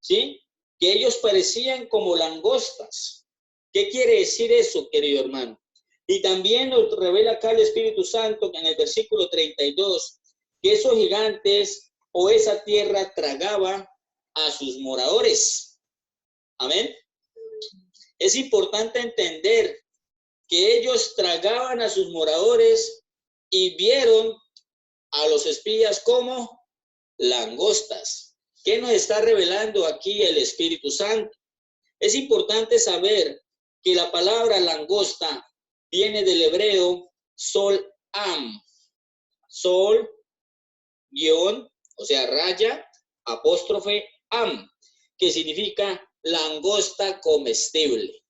¿sí?, que ellos parecían como langostas. ¿Qué quiere decir eso, querido hermano? Y también nos revela acá el Espíritu Santo en el versículo 32, que esos gigantes o esa tierra tragaba a sus moradores. Amén. Es importante entender que ellos tragaban a sus moradores y vieron a los espías como langostas. ¿Qué nos está revelando aquí el Espíritu Santo? Es importante saber que la palabra langosta viene del hebreo sol-am. Sol, guión, o sea, raya, apóstrofe, am, que significa langosta comestible.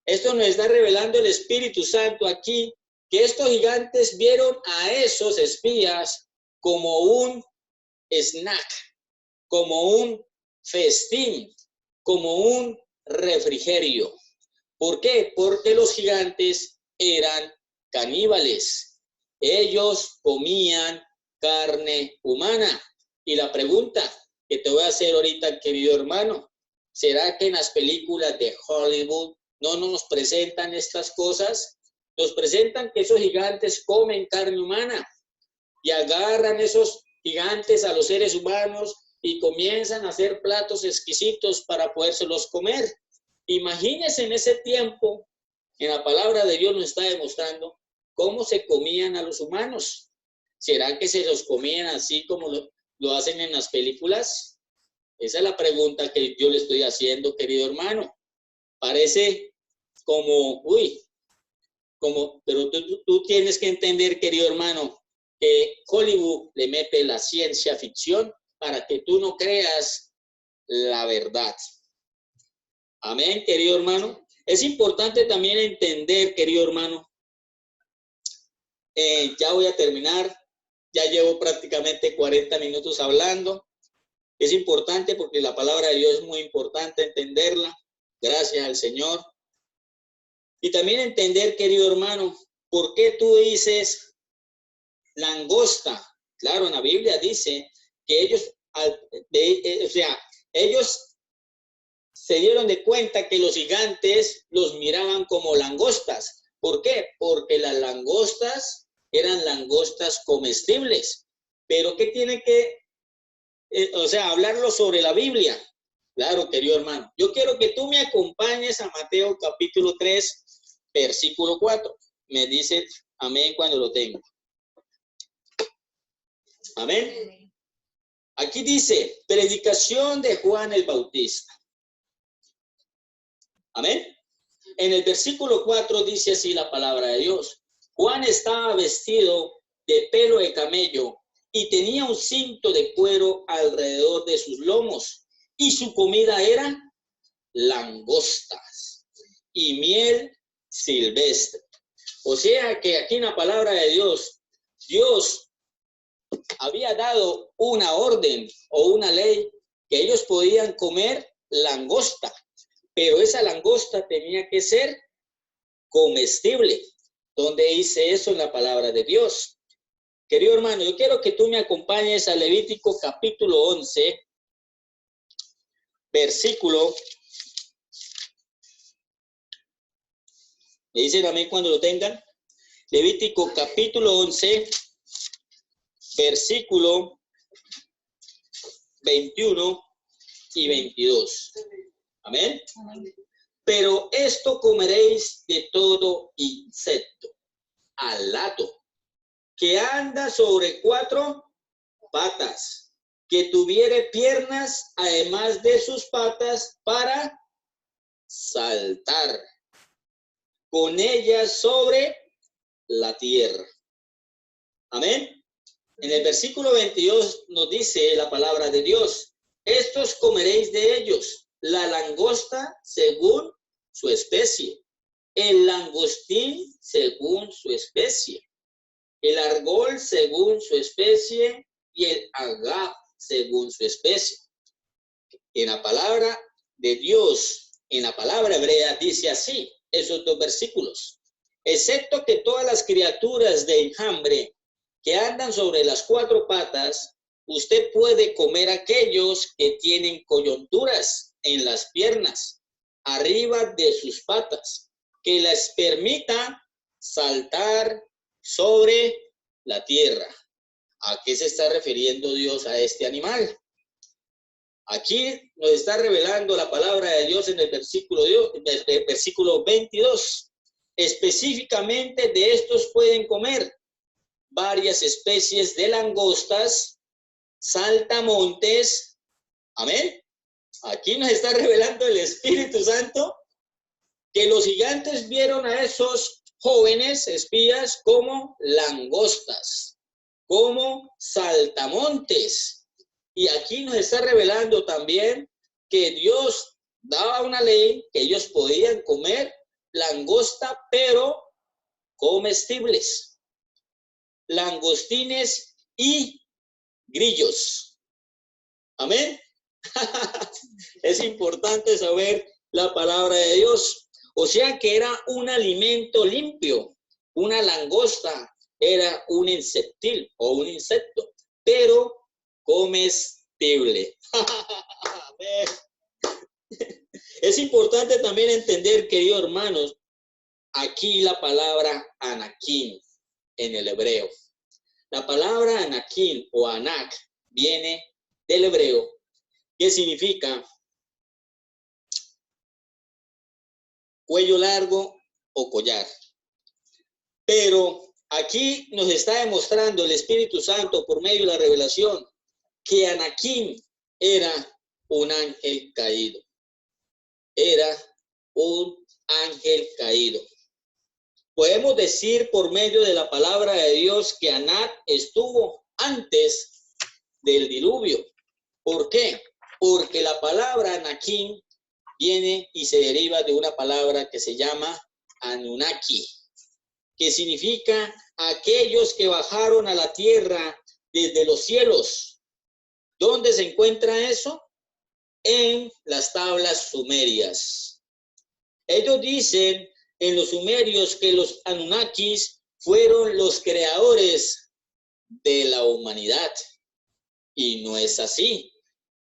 Esto nos está revelando el Espíritu Santo aquí, que estos gigantes vieron a esos espías como un snack, como un festín, como un refrigerio. ¿Por qué? Porque los gigantes eran caníbales. Ellos comían carne humana. Y la pregunta que te voy a hacer ahorita, querido hermano, ¿será que en las películas de Hollywood no nos presentan estas cosas? Nos presentan que esos gigantes comen carne humana y agarran esos gigantes a los seres humanos y comienzan a hacer platos exquisitos para podérselos comer. Imagínense en ese tiempo, en la palabra de Dios nos está demostrando cómo se comían a los humanos. ¿Será que se los comían así como lo hacen en las películas? Esa es la pregunta que yo le estoy haciendo, querido hermano. Parece como, pero tú tienes que entender, querido hermano, que Hollywood le mete la ciencia ficción para que tú no creas la verdad. Amén, querido hermano. Es importante también entender, querido hermano, ya voy a terminar, ya llevo prácticamente 40 minutos hablando. Es importante porque la palabra de Dios es muy importante entenderla, gracias al Señor. Y también entender, querido hermano, por qué tú dices langosta. Claro, en la Biblia dice que ellos, ellos se dieron de cuenta que los gigantes los miraban como langostas. ¿Por qué? Porque las langostas eran langostas comestibles. Pero ¿qué tiene que, hablarlo sobre la Biblia? Claro, querido hermano. Yo quiero que tú me acompañes a Mateo capítulo 3, versículo 4. Me dice amén cuando lo tenga. Amén. Aquí dice, predicación de Juan el Bautista. Amén. En el versículo 4 dice así la palabra de Dios. Juan estaba vestido de pelo de camello y tenía un cinto de cuero alrededor de sus lomos. Y su comida era langostas y miel silvestre. O sea que aquí en la palabra de Dios, Dios había dado una orden o una ley que ellos podían comer langosta, pero esa langosta tenía que ser comestible. ¿Dónde dice eso en la palabra de Dios? Querido hermano, yo quiero que tú me acompañes a Levítico capítulo 11, versículo. ¿Me dicen amén cuando lo tengan? Levítico capítulo 11, versículo 21 y 22. Amén. Pero esto comeréis de todo insecto alato que anda sobre 4 patas, que tuviere piernas además de sus patas para saltar con ellas sobre la tierra. Amén. En el versículo 22 nos dice la palabra de Dios, estos comeréis de ellos, la langosta según su especie, el langostín según su especie, el argol según su especie y el agave según su especie. En la palabra de Dios, en la palabra hebrea, dice así, esos 2 versículos, excepto que todas las criaturas de enjambre que andan sobre las 4 patas, usted puede comer aquellos que tienen coyunturas en las piernas, arriba de sus patas, que les permita saltar sobre la tierra. ¿A qué se está refiriendo Dios a este animal? Aquí nos está revelando la palabra de Dios en el versículo 22. Específicamente de estos pueden comer varias especies de langostas, saltamontes. Amén. Aquí nos está revelando el Espíritu Santo que los gigantes vieron a esos jóvenes espías como langostas, como saltamontes. Y aquí nos está revelando también que Dios daba una ley que ellos podían comer langosta, pero comestibles, langostines y grillos. Amén. Es importante saber la palabra de Dios. O sea que era un alimento limpio. Una langosta era un insectil o un insecto, pero comestible. Es importante también entender, queridos hermanos, aquí la palabra anakim en el hebreo. La palabra anakim o anak viene del hebreo, que significa cuello largo o collar. Pero aquí nos está demostrando el Espíritu Santo por medio de la revelación que Anakim era un ángel caído. Era un ángel caído. Podemos decir por medio de la palabra de Dios que Anak estuvo antes del diluvio. ¿Por qué? Porque la palabra Anakim viene y se deriva de una palabra que se llama Anunnaki, que significa aquellos que bajaron a la tierra desde los cielos. ¿Dónde se encuentra eso? En las tablas sumerias. Ellos dicen en los sumerios que los Anunnakis fueron los creadores de la humanidad. Y no es así.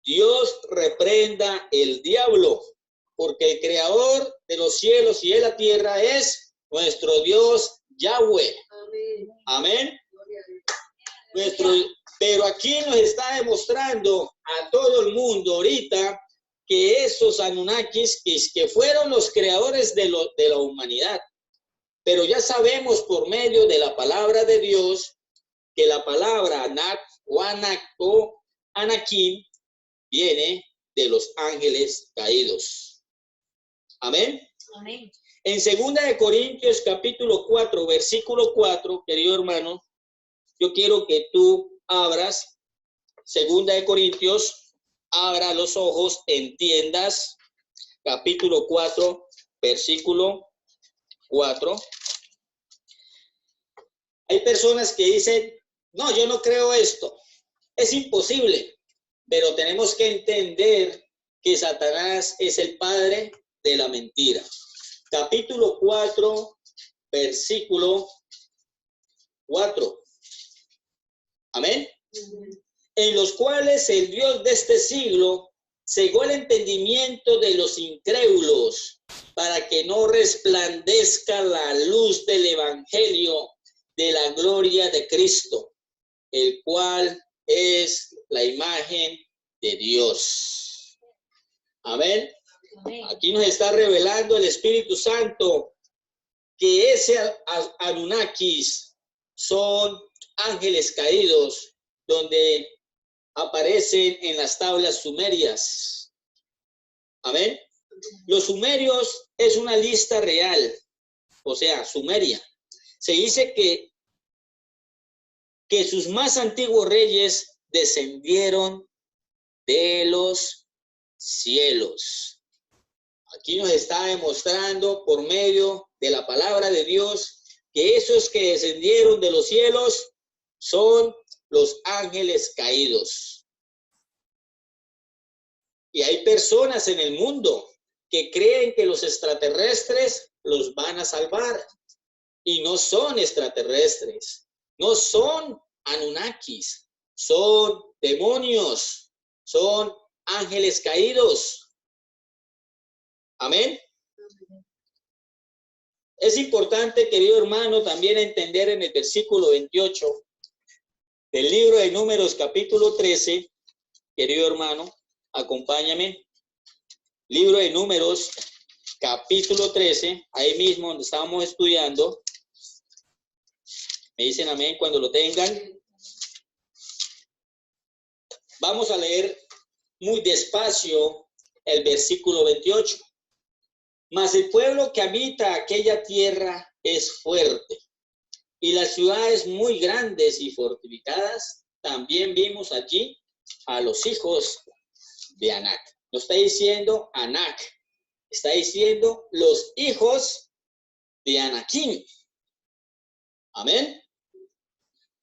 Dios reprenda el diablo, porque el creador de los cielos y de la tierra es nuestro Dios Yahweh. Amén. Pero aquí nos está demostrando a todo el mundo ahorita que esos Anunnakis que fueron los creadores de la humanidad. Pero ya sabemos por medio de la palabra de Dios que la palabra Anak o Anak o Anakim viene de los ángeles caídos. Amén. Amén. En 2 Corintios capítulo 4, versículo 4, querido hermano, yo quiero que tú abras 2 Corintios, abra los ojos, entiendas, capítulo 4, versículo 4. Hay personas que dicen, no, yo no creo esto, es imposible, pero tenemos que entender que Satanás es el padre de la mentira. Capítulo 4, versículo 4. Amén. En los cuales el Dios de este siglo cegó el entendimiento de los incrédulos para que no resplandezca la luz del evangelio de la gloria de Cristo, el cual es la imagen de Dios. Amén. Aquí nos está revelando el Espíritu Santo que ese Anunnakis son ángeles caídos, donde aparecen en las tablas sumerias. Amén. Los sumerios es una lista real, o sea, sumeria. Se dice que sus más antiguos reyes descendieron de los cielos. Aquí nos está demostrando por medio de la palabra de Dios que esos que descendieron de los cielos son los ángeles caídos. Y hay personas en el mundo que creen que los extraterrestres los van a salvar. Y no son extraterrestres, no son Anunnakis, son demonios, son ángeles caídos. Amén. Es importante, querido hermano, también entender en el versículo 28 del libro de Números capítulo 13, querido hermano, acompáñame. Libro de Números capítulo 13, ahí mismo donde estábamos estudiando. Me dicen amén cuando lo tengan. Vamos a leer muy despacio el versículo 28. Mas el pueblo que habita aquella tierra es fuerte, y las ciudades muy grandes y fortificadas. También vimos allí a los hijos de Anak. No está diciendo Anak, está diciendo los hijos de Anakim. Amén.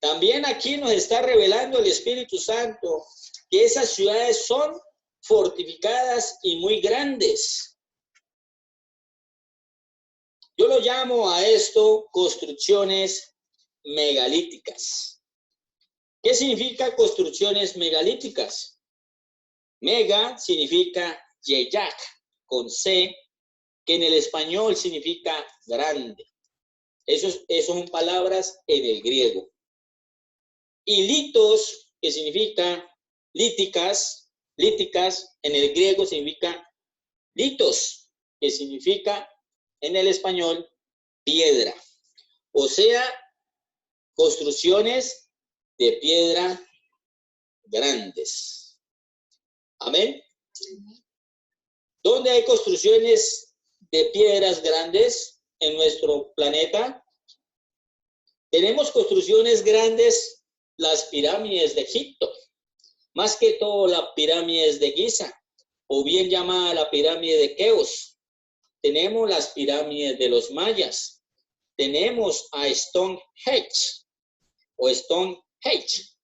También aquí nos está revelando el Espíritu Santo que esas ciudades son fortificadas y muy grandes. Yo lo llamo a esto construcciones megalíticas. ¿Qué significa construcciones megalíticas? Mega significa yeyak, con C, que en el español significa grande. Esas son palabras en el griego. Y litos, que significa líticas, en el griego significa litos, que significa en el español piedra. O sea, construcciones de piedra grandes. Amén. ¿Dónde hay construcciones de piedras grandes en nuestro planeta? Tenemos construcciones grandes. Las pirámides de Egipto, más que todo las pirámides de Giza, o bien llamada la pirámide de Keops. Tenemos las pirámides de los mayas. Tenemos a Stonehenge o Stonehenge.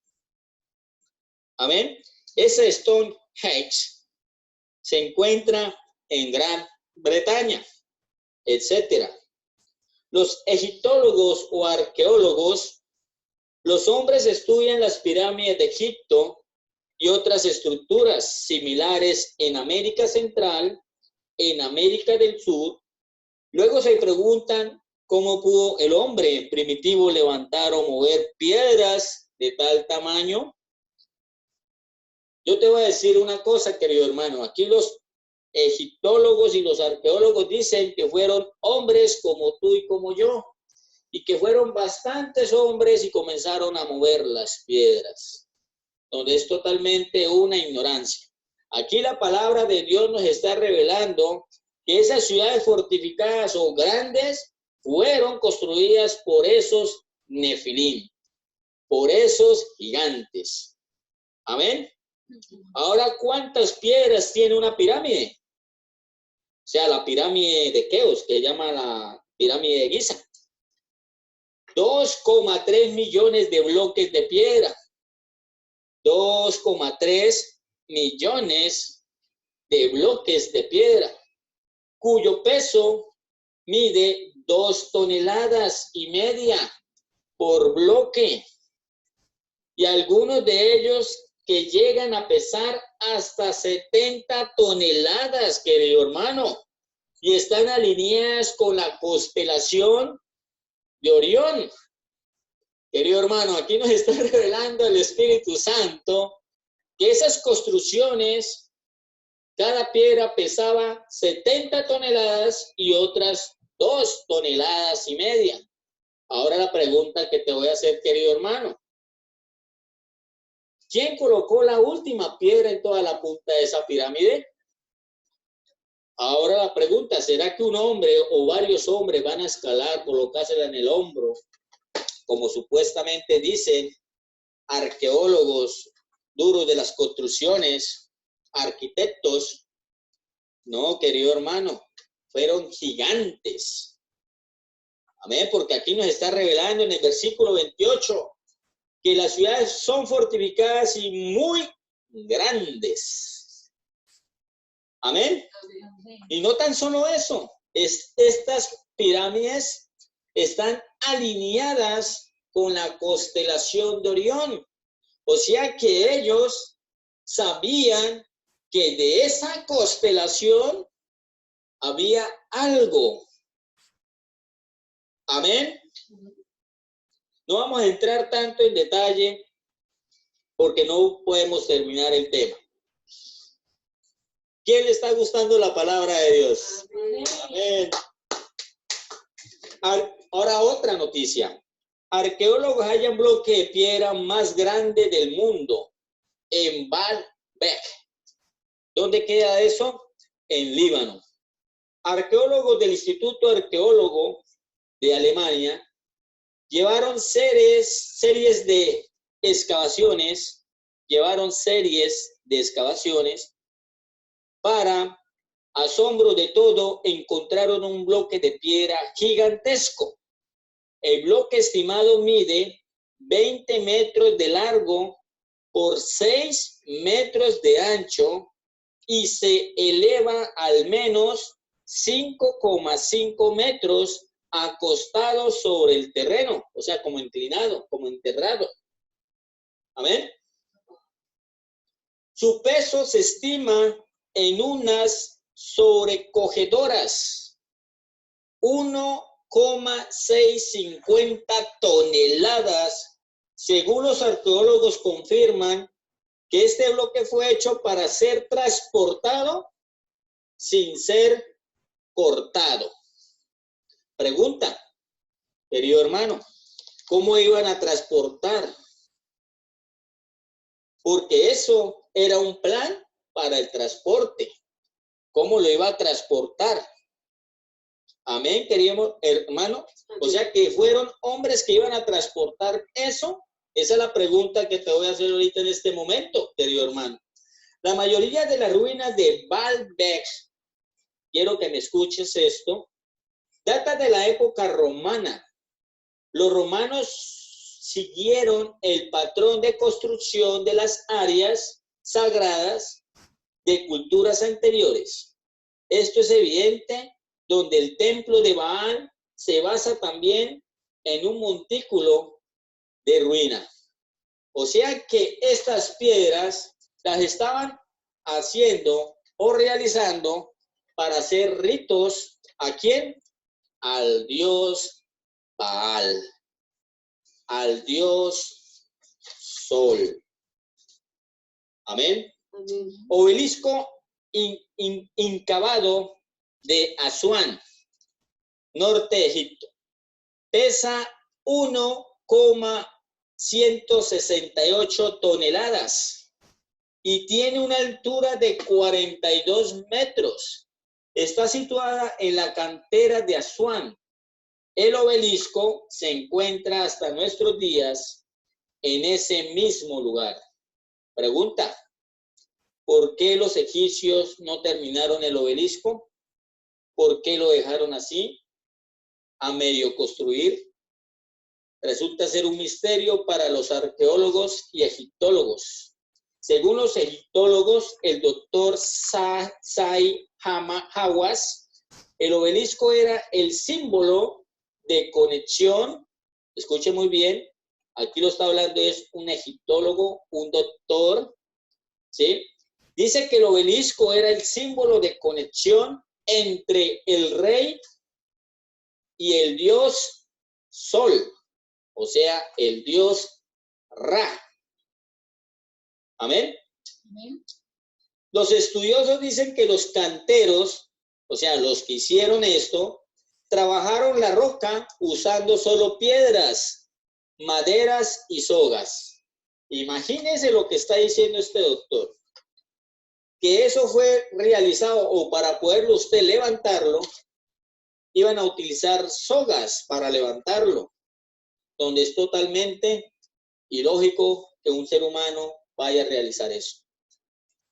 Amén. Ese Stonehenge se encuentra en Gran Bretaña, etcétera. Los egiptólogos o arqueólogos, los hombres estudian las pirámides de Egipto y otras estructuras similares en América Central, en América del Sur. Luego se preguntan cómo pudo el hombre primitivo levantar o mover piedras de tal tamaño. Yo te voy a decir una cosa, querido hermano. Aquí los egiptólogos y los arqueólogos dicen que fueron hombres como tú y como yo, y que fueron bastantes hombres y comenzaron a mover las piedras, donde es totalmente una ignorancia. Aquí la palabra de Dios nos está revelando que esas ciudades fortificadas o grandes fueron construidas por esos nefilim, por esos gigantes. Amén. Ahora, ¿cuántas piedras tiene una pirámide? O sea, la pirámide de Keops, que se llama la pirámide de Giza. 2,3 millones de bloques de piedra. 2,3 millones de bloques de piedra, cuyo peso mide 2,5 toneladas por bloque. Y algunos de ellos que llegan a pesar hasta 70 toneladas, querido hermano, y están alineadas con la constelación de Orión. Querido hermano, aquí nos está revelando el Espíritu Santo que esas construcciones, cada piedra pesaba 70 toneladas y otras 2,5 toneladas. Ahora la pregunta que te voy a hacer, querido hermano, ¿quién colocó la última piedra en toda la punta de esa pirámide? Ahora la pregunta, ¿será que un hombre o varios hombres van a escalar, colocársela en el hombro, como supuestamente dicen arqueólogos duros de las construcciones, arquitectos? No, querido hermano, fueron gigantes. Amén, porque aquí nos está revelando en el versículo 28 que las ciudades son fortificadas y muy grandes. Amén. Y no tan solo eso, estas pirámides están alineadas con la constelación de Orión. O sea que ellos sabían que de esa constelación había algo. Amén. No vamos a entrar tanto en detalle porque no podemos terminar el tema. ¿Quién le está gustando la palabra de Dios? Amén. Ahora otra noticia. Arqueólogos hallan bloque de piedra más grande del mundo en Baalbek. ¿Dónde queda eso? En Líbano. Arqueólogos del Instituto Arqueólogo de Alemania llevaron series de excavaciones, para asombro de todo, encontraron un bloque de piedra gigantesco. El bloque estimado mide 20 metros de largo por 6 metros de ancho y se eleva al menos 5,5 metros acostado sobre el terreno, o sea, como inclinado, como enterrado. Amén. Su peso se estima en unas sobrecogedoras 1,650 toneladas. Según los arqueólogos confirman que este bloque fue hecho para ser transportado sin ser cortado. Pregunta, querido hermano, ¿cómo iban a transportar? Porque eso era un plan para el transporte. ¿Cómo lo iba a transportar? Amén, querido hermano. O sea que fueron hombres que iban a transportar eso. Esa es la pregunta que te voy a hacer ahorita en este momento, querido hermano. La mayoría de las ruinas de Baalbek, quiero que me escuches esto, data de la época romana. Los romanos siguieron el patrón de construcción de las áreas sagradas de culturas anteriores. Esto es evidente donde el templo de Baal se basa también en un montículo de ruina. O sea que estas piedras las estaban haciendo o realizando para hacer ritos. ¿A quién? Al dios Baal, al dios Sol. Amén. Amén. Obelisco incavado de Asuán, norte de Egipto. Pesa 1,168 toneladas y tiene una altura de 42 metros. Está situada en la cantera de Asuán. El obelisco se encuentra hasta nuestros días en ese mismo lugar. Pregunta: ¿por qué los egipcios no terminaron el obelisco? ¿Por qué lo dejaron así, a medio construir? Resulta ser un misterio para los arqueólogos y egiptólogos. Según los egiptólogos, el doctor Sai Hawass, el obelisco era el símbolo de conexión. Escuche muy bien, aquí lo está hablando es un egiptólogo, un doctor, ¿sí? Dice que el obelisco era el símbolo de conexión entre el rey y el dios Sol, o sea, el dios Ra. Amén. Amén. Los estudiosos dicen que los canteros, o sea, los que hicieron esto, trabajaron la roca usando solo piedras, maderas y sogas. Imagínense lo que está diciendo este doctor. Que eso fue realizado, o para poderlo usted levantarlo, iban a utilizar sogas para levantarlo, donde es totalmente ilógico que un ser humano vaya a realizar eso.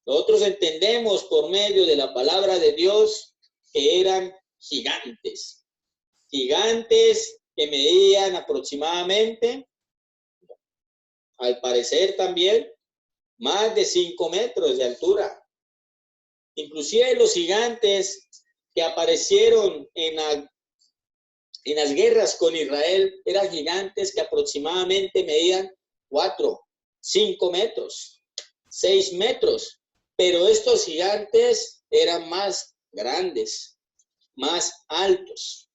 Nosotros entendemos por medio de la palabra de Dios que eran gigantes, gigantes que medían aproximadamente, al parecer también, más de 5 metros de altura. Inclusive los gigantes que aparecieron en las guerras con Israel eran gigantes que aproximadamente medían 4, 5 metros, 6 metros. Pero estos gigantes eran más grandes, más altos.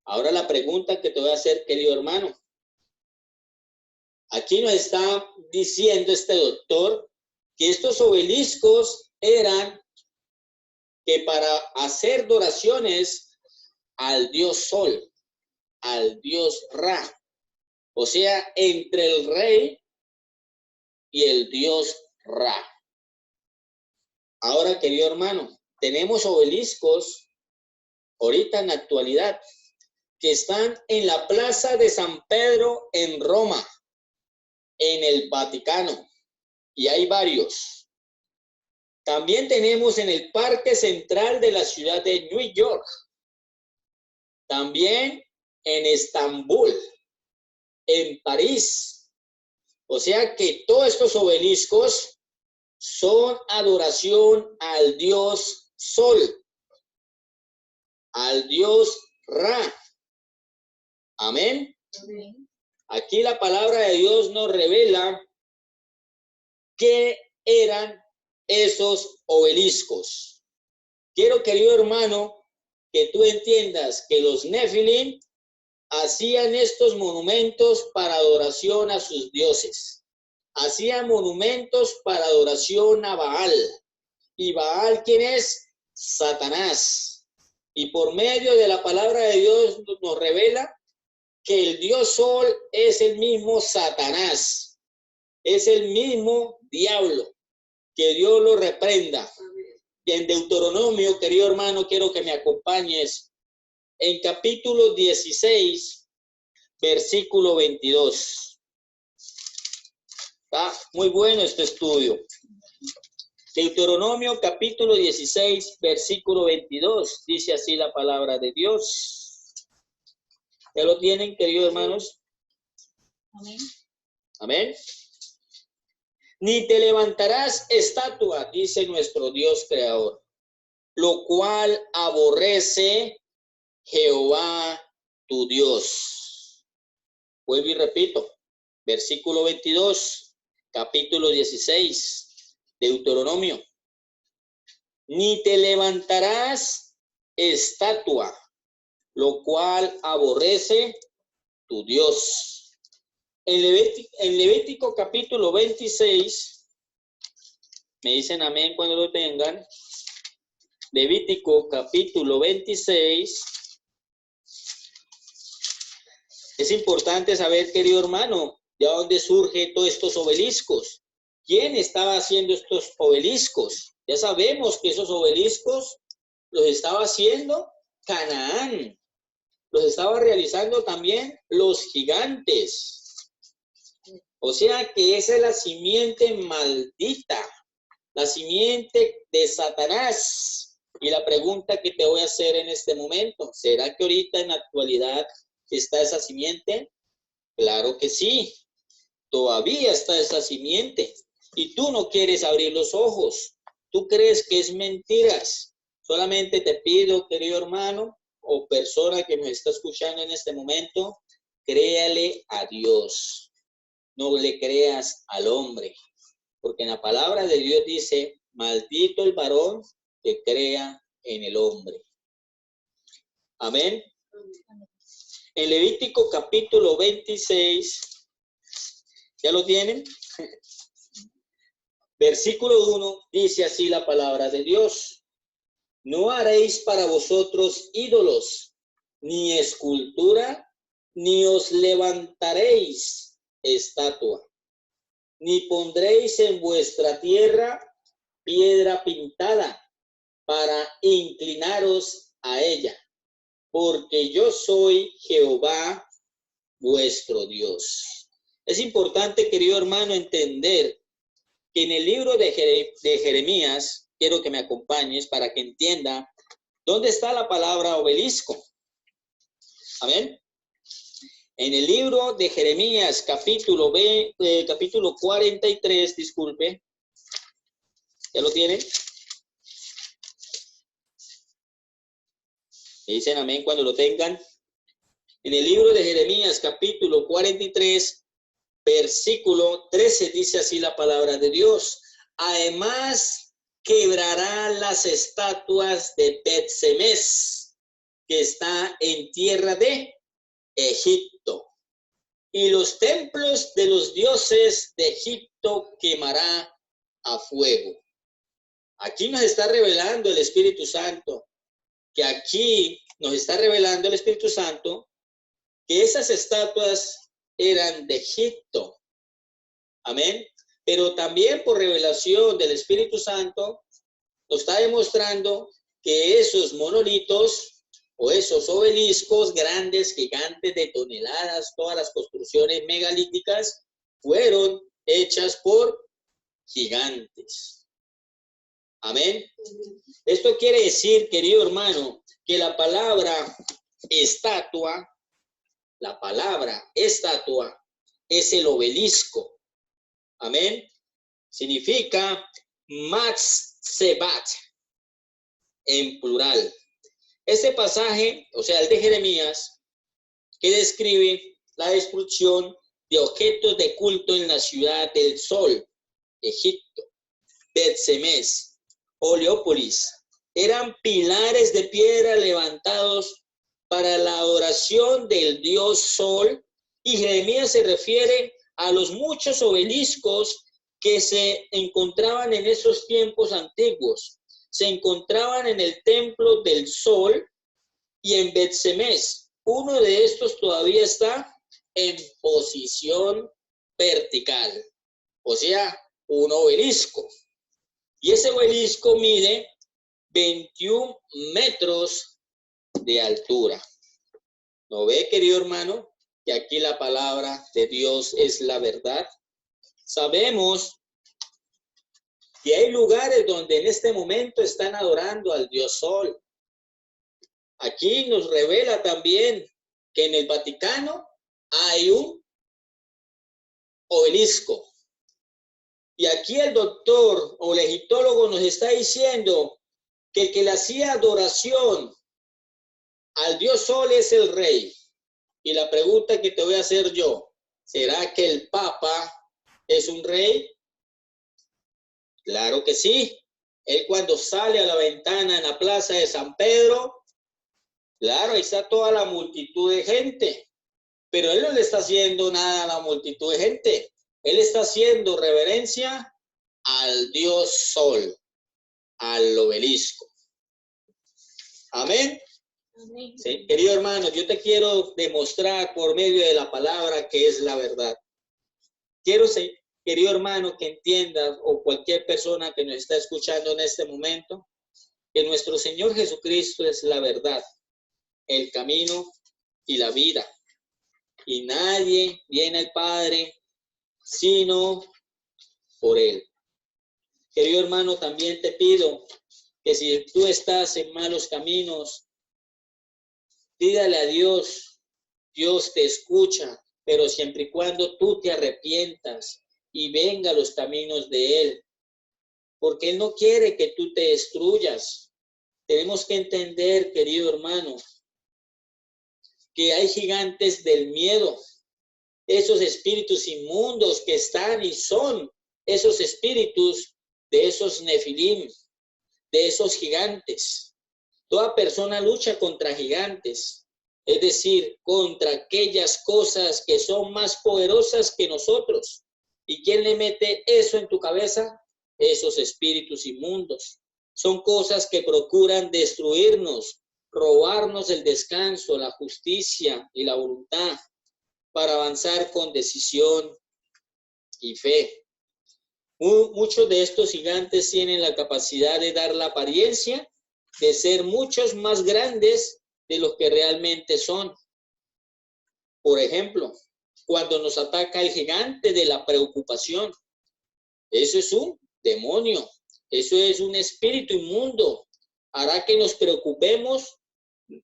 Ahora la pregunta que te voy a hacer, querido hermano. Aquí nos está diciendo este doctor que estos obeliscos eran que para hacer donaciones al dios Sol, al dios Ra, o sea, entre el rey y el dios Ra. Ahora, querido hermano, tenemos obeliscos ahorita en la actualidad que están en la Plaza de San Pedro en Roma, en el Vaticano, y hay varios. También tenemos en el Parque Central de la ciudad de New York, también en Estambul, en París. O sea que todos estos obeliscos son adoración al dios Sol, al dios Ra. Amén. Amén. Aquí la palabra de Dios nos revela qué eran esos obeliscos. Quiero, querido hermano, que tú entiendas que los Nefilim hacían estos monumentos para adoración a sus dioses. Hacían monumentos para adoración a Baal. ¿Y Baal quién es? Satanás. Y por medio de la palabra de Dios nos revela que el dios Sol es el mismo Satanás. Es el mismo diablo. Que Dios lo reprenda. Y en Deuteronomio, querido hermano, quiero que me acompañes en capítulo 16, versículo 22. Está muy bueno este estudio. Deuteronomio capítulo 16, versículo 22. Dice así la palabra de Dios. ¿Ya lo tienen, queridos hermanos? Amén. Amén. Ni te levantarás estatua, dice nuestro Dios creador, lo cual aborrece Jehová tu Dios. Vuelvo y repito, versículo 22, capítulo 16, Deuteronomio. Ni te levantarás estatua, lo cual aborrece tu Dios. En Levítico capítulo 26, me dicen amén cuando lo tengan. Levítico capítulo 26. Es importante saber, querido hermano, de dónde surgen todos estos obeliscos. ¿Quién estaba haciendo estos obeliscos? Ya sabemos que esos obeliscos los estaba haciendo Canaán. Los estaba realizando también los gigantes. O sea que esa es la simiente maldita, la simiente de Satanás. Y la pregunta que te voy a hacer en este momento, ¿será que ahorita en la actualidad está esa simiente? Claro que sí, todavía está esa simiente. Y tú no quieres abrir los ojos. Tú crees que es mentiras. Solamente te pido, querido hermano o persona que me está escuchando en este momento, créale a Dios. No le creas al hombre. Porque en la palabra de Dios dice, maldito el varón que crea en el hombre. Amén. En Levítico capítulo 26, ¿ya lo tienen? Versículo 1 dice así la palabra de Dios. No haréis para vosotros ídolos, ni escultura, ni os levantaréis estatua, ni pondréis en vuestra tierra piedra pintada para inclinaros a ella, porque yo soy Jehová vuestro Dios. Es importante, querido hermano, entender que en el libro de Jeremías, quiero que me acompañes para que entienda dónde está la palabra obelisco. Amén. En el libro de Jeremías, capítulo 43, disculpe. ¿Ya lo tienen? Me dicen amén cuando lo tengan. En el libro de Jeremías, capítulo 43, versículo 13, dice así la palabra de Dios. Además, quebrará las estatuas de Bet-Semes, que está en tierra de Egipto. Y los templos de los dioses de Egipto quemará a fuego. Aquí nos está revelando el Espíritu Santo, que aquí nos está revelando el Espíritu Santo, que esas estatuas eran de Egipto. Amén. Pero también por revelación del Espíritu Santo, nos está demostrando que esos monolitos o esos obeliscos grandes, gigantes de toneladas, todas las construcciones megalíticas, fueron hechas por gigantes. Amén. Esto quiere decir, querido hermano, que la palabra estatua es el obelisco. Amén. Significa Matsebat en plural. Este pasaje, o sea, el de Jeremías, que describe la destrucción de objetos de culto en la ciudad del sol, Egipto, Bet-Semes, Oleópolis, eran pilares de piedra levantados para la adoración del dios sol, y Jeremías se refiere a los muchos obeliscos que se encontraban en esos tiempos antiguos. Se encontraban en el templo del sol y en Bet-Semes. Uno de estos todavía está en posición vertical, o sea, un obelisco. Y ese obelisco mide 21 metros de altura. ¿No ve, querido hermano, que aquí la palabra de Dios es la verdad? Sabemos Y hay lugares donde en este momento están adorando al Dios Sol. Aquí nos revela también que en el Vaticano hay un obelisco. Y aquí el doctor o el egiptólogo nos está diciendo que el que le hacía adoración al Dios Sol es el rey. Y la pregunta que te voy a hacer yo, ¿será que el Papa es un rey? Claro que sí. Él cuando sale a la ventana en la plaza de San Pedro, claro, ahí está toda la multitud de gente. Pero él no le está haciendo nada a la multitud de gente. Él está haciendo reverencia al Dios Sol, al obelisco. Amén. Amén. Sí, querido hermano, yo te quiero demostrar por medio de la palabra que es la verdad. Quiero, querido hermano, que entiendas, o cualquier persona que nos está escuchando en este momento, que nuestro Señor Jesucristo es la verdad, el camino y la vida. Y nadie viene al Padre sino por Él. Querido hermano, también te pido que si tú estás en malos caminos, pídale a Dios. Dios te escucha, pero siempre y cuando tú te arrepientas y venga a los caminos de Él. Porque Él no quiere que tú te destruyas. Tenemos que entender, querido hermano, que hay gigantes del miedo. Esos espíritus inmundos que están y son esos espíritus de esos nefilim, de esos gigantes. Toda persona lucha contra gigantes, es decir, contra aquellas cosas que son más poderosas que nosotros. ¿Y quién le mete eso en tu cabeza? Esos espíritus inmundos. Son cosas que procuran destruirnos, robarnos el descanso, la justicia y la voluntad para avanzar con decisión y fe. Muchos de estos gigantes tienen la capacidad de dar la apariencia de ser muchos más grandes de lo que realmente son. Por ejemplo, cuando nos ataca el gigante de la preocupación, eso es un demonio, eso es un espíritu inmundo. Hará que nos preocupemos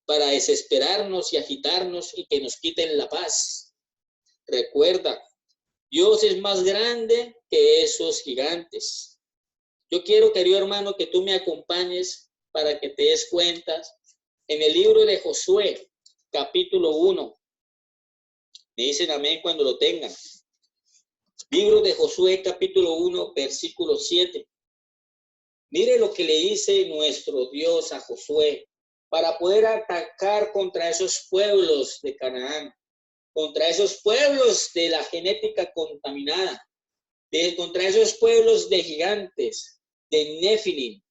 para desesperarnos y agitarnos y que nos quiten la paz. Recuerda, Dios es más grande que esos gigantes. Yo quiero, querido hermano, que tú me acompañes para que te des cuenta en el libro de Josué, capítulo 1. Me dicen amén cuando lo tengan. Libro de Josué, capítulo 1, versículo 7. Mire lo que le dice nuestro Dios a Josué para poder atacar contra esos pueblos de Canaán, contra esos pueblos de la genética contaminada, contra esos pueblos de gigantes, de Nefilim.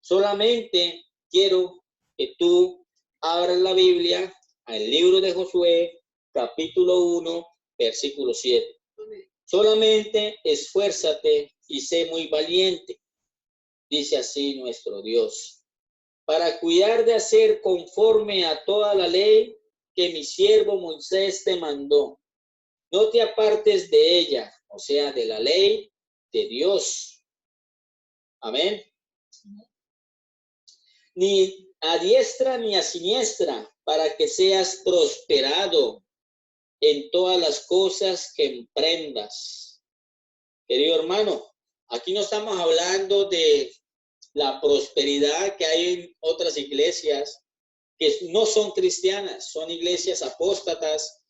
Solamente quiero que tú abras la Biblia al libro de Josué, capítulo 1, versículo 7. Solamente esfuérzate y sé muy valiente, dice así nuestro Dios, para cuidar de hacer conforme a toda la ley que mi siervo Moisés te mandó. No te apartes de ella, o sea, de la ley de Dios. Amén. Ni a diestra ni a siniestra, para que seas prosperado en todas las cosas que emprendas. Querido hermano, aquí no estamos hablando de la prosperidad que hay en otras iglesias que no son cristianas, son iglesias apóstatas,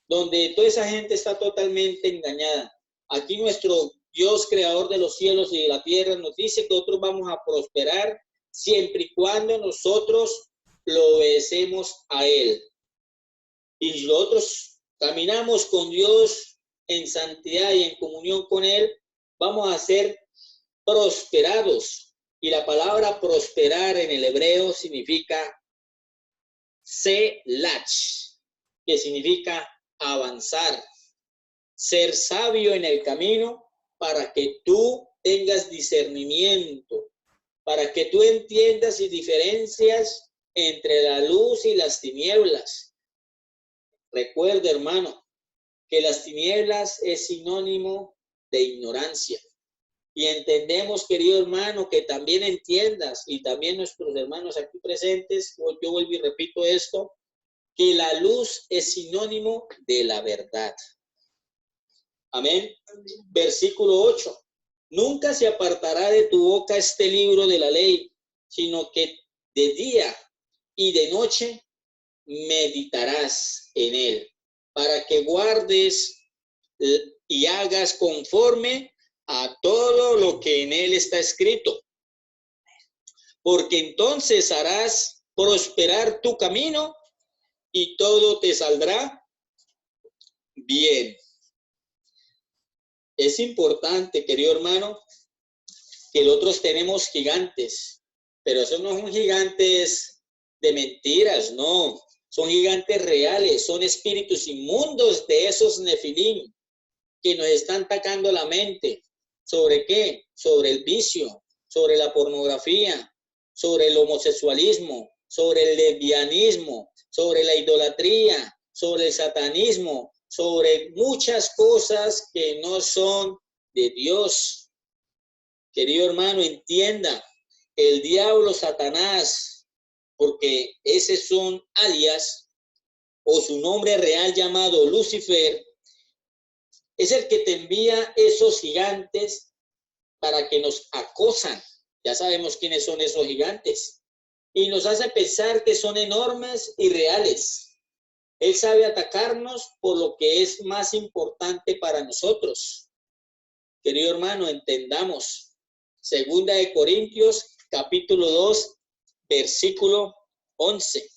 donde toda esa gente está totalmente engañada. Aquí nuestro Dios, creador de los cielos y de la tierra, nos dice que nosotros vamos a prosperar siempre y cuando nosotros lo obedecemos a Él. Y nosotros caminamos con Dios en santidad y en comunión con Él, vamos a ser prosperados. Y la palabra prosperar en el hebreo significa selach, que significa avanzar, ser sabio en el camino para que tú tengas discernimiento, para que tú entiendas y diferencias entre la luz y las tinieblas. Recuerda, hermano, que las tinieblas es sinónimo de ignorancia. Y entendemos, querido hermano, que también entiendas, y también nuestros hermanos aquí presentes, yo vuelvo y repito esto, que la luz es sinónimo de la verdad. Amén. Versículo 8. Nunca se apartará de tu boca este libro de la ley, sino que de día y de noche meditarás en él, para que guardes y hagas conforme a todo lo que en él está escrito. Porque entonces harás prosperar tu camino y todo te saldrá bien. Es importante, querido hermano, que nosotros tenemos gigantes, pero esos no son gigantes de mentiras, no. Son gigantes reales, son espíritus inmundos de esos nefilim que nos están atacando la mente. ¿Sobre qué? Sobre el vicio, sobre la pornografía, sobre el homosexualismo, sobre el lesbianismo, sobre la idolatría, sobre el satanismo, sobre muchas cosas que no son de Dios. Querido hermano, entienda, el diablo, Satanás, porque ese son alias o su nombre real llamado Lucifer, es el que te envía esos gigantes para que nos acosan. Ya sabemos quiénes son esos gigantes. Y nos hace pensar que son enormes y reales. Él sabe atacarnos por lo que es más importante para nosotros. Querido hermano, entendamos. Segunda de Corintios, capítulo 2, versículo 11.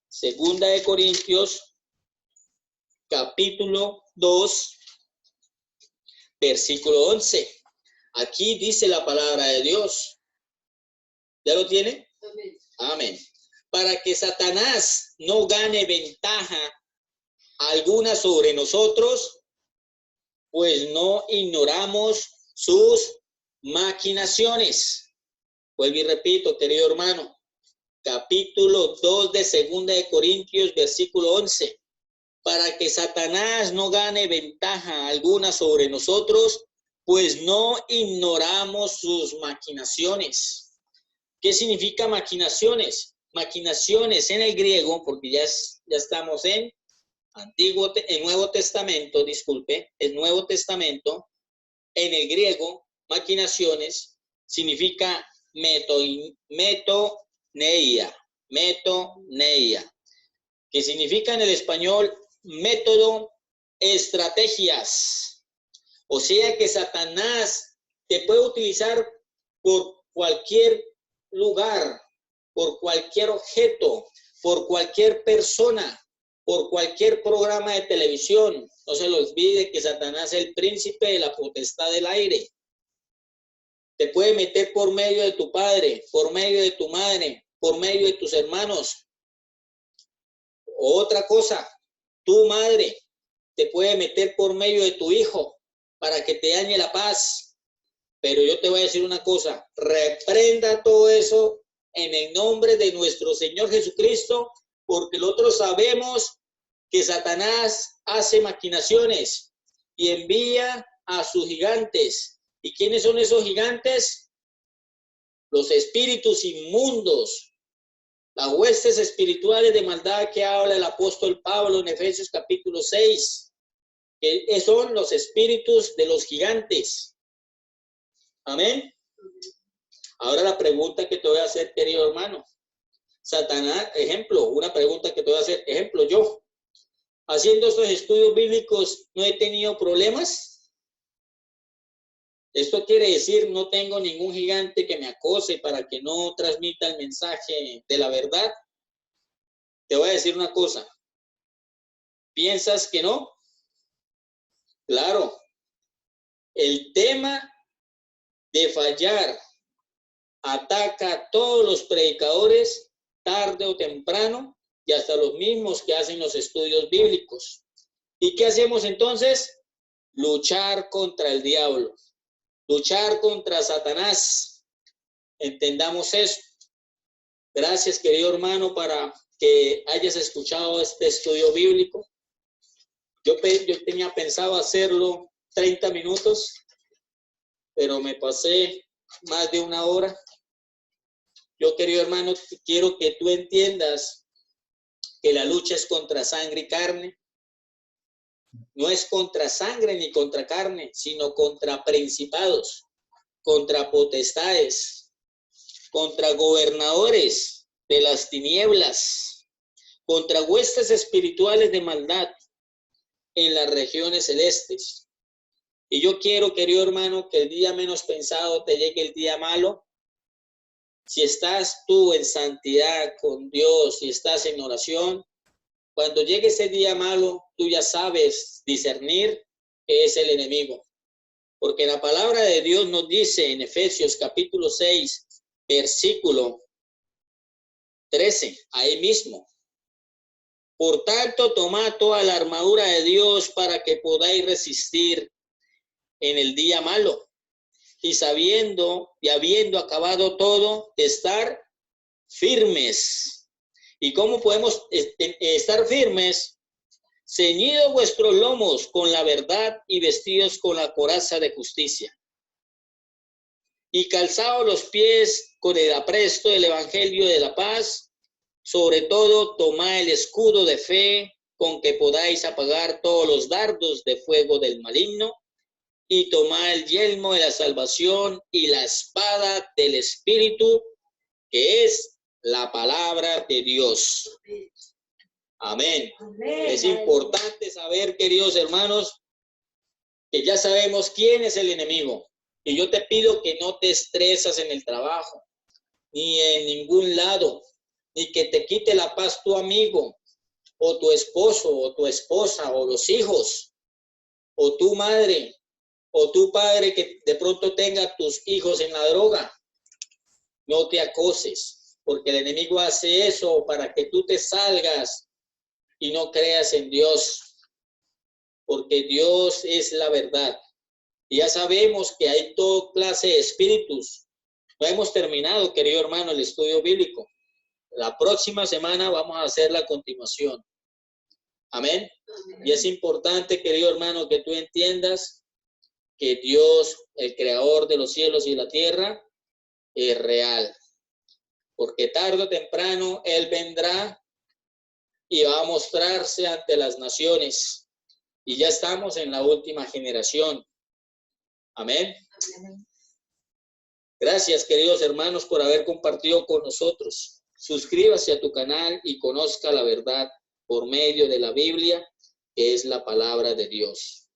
Segunda de Corintios, capítulo 2, versículo 11. Aquí dice la palabra de Dios. ¿Ya lo tiene? Amén. Amén. Para que Satanás no gane ventaja alguna sobre nosotros, pues no ignoramos sus maquinaciones. Vuelvo y repito, querido hermano, capítulo 2 de Segunda de Corintios, versículo 11. Para que Satanás no gane ventaja alguna sobre nosotros, pues no ignoramos sus maquinaciones. ¿Qué significa maquinaciones? Maquinaciones en el griego, porque ya estamos en Nuevo Testamento, disculpe, el Nuevo Testamento, en el griego, maquinaciones significa metoneia, que significa en el español método, estrategias. O sea que Satanás te puede utilizar por cualquier lugar, por cualquier objeto, por cualquier persona, por cualquier programa de televisión. No se lo olvide que Satanás es el príncipe de la potestad del aire. Te puede meter por medio de tu padre, por medio de tu madre, por medio de tus hermanos. Otra cosa, tu madre te puede meter por medio de tu hijo para que te dañe la paz. Pero yo te voy a decir una cosa, reprenda todo eso en el nombre de nuestro Señor Jesucristo, porque nosotros sabemos que Satanás hace maquinaciones y envía a sus gigantes. ¿Y quiénes son esos gigantes? Los espíritus inmundos, las huestes espirituales de maldad que habla el apóstol Pablo en Efesios capítulo 6, que son los espíritus de los gigantes. Amén. Ahora la pregunta que te voy a hacer, querido hermano. Satanás, ejemplo, una pregunta que te voy a hacer, ejemplo, yo, haciendo estos estudios bíblicos, ¿no he tenido problemas? Esto quiere decir, no tengo ningún gigante que me acose para que no transmita el mensaje de la verdad. Te voy a decir una cosa. ¿Piensas que no? Claro. El tema de fallar ataca a todos los predicadores tarde o temprano y hasta los mismos que hacen los estudios bíblicos. ¿Y qué hacemos entonces? Luchar contra el diablo, luchar contra Satanás. Entendamos eso. Gracias, querido hermano, para que hayas escuchado este estudio bíblico. Yo tenía pensado hacerlo 30 minutos, pero me pasé más de una hora. Yo, querido hermano, quiero que tú entiendas que la lucha es contra sangre y carne. No es contra sangre ni contra carne, sino contra principados, contra potestades, contra gobernadores de las tinieblas, contra huestes espirituales de maldad en las regiones celestes. Y yo quiero, querido hermano, que el día menos pensado te llegue el día malo. Si estás tú en santidad con Dios, si estás en oración, cuando llegue ese día malo, tú ya sabes discernir que es el enemigo. Porque la palabra de Dios nos dice en Efesios capítulo 6, versículo 13, ahí mismo. Por tanto, tomad toda la armadura de Dios para que podáis resistir en el día malo. Y sabiendo y habiendo acabado todo, estar firmes. ¿Y cómo podemos estar firmes? Ceñidos vuestros lomos con la verdad y vestidos con la coraza de justicia. Y calzados los pies con el apresto del evangelio de la paz. Sobre todo, tomad el escudo de fe con que podáis apagar todos los dardos de fuego del maligno. Y tomad el yelmo de la salvación y la espada del Espíritu, que es la palabra de Dios. Amén. Amén. Es importante saber, queridos hermanos, que ya sabemos quién es el enemigo. Y yo te pido que no te estresas en el trabajo, ni en ningún lado, ni que te quite la paz tu amigo, o tu esposo, o tu esposa, o los hijos, o tu madre, o tu padre que de pronto tenga tus hijos en la droga. No te acoses, porque el enemigo hace eso para que tú te salgas y no creas en Dios, porque Dios es la verdad. Y ya sabemos que hay toda clase de espíritus. No hemos terminado, querido hermano, el estudio bíblico. La próxima semana vamos a hacer la continuación. Amén. Y es importante, querido hermano, que tú entiendas que Dios, el creador de los cielos y la tierra, es real. Porque tarde o temprano Él vendrá y va a mostrarse ante las naciones. Y ya estamos en la última generación. Amén. Gracias, queridos hermanos, por haber compartido con nosotros. Suscríbase a tu canal y conozca la verdad por medio de la Biblia, que es la palabra de Dios.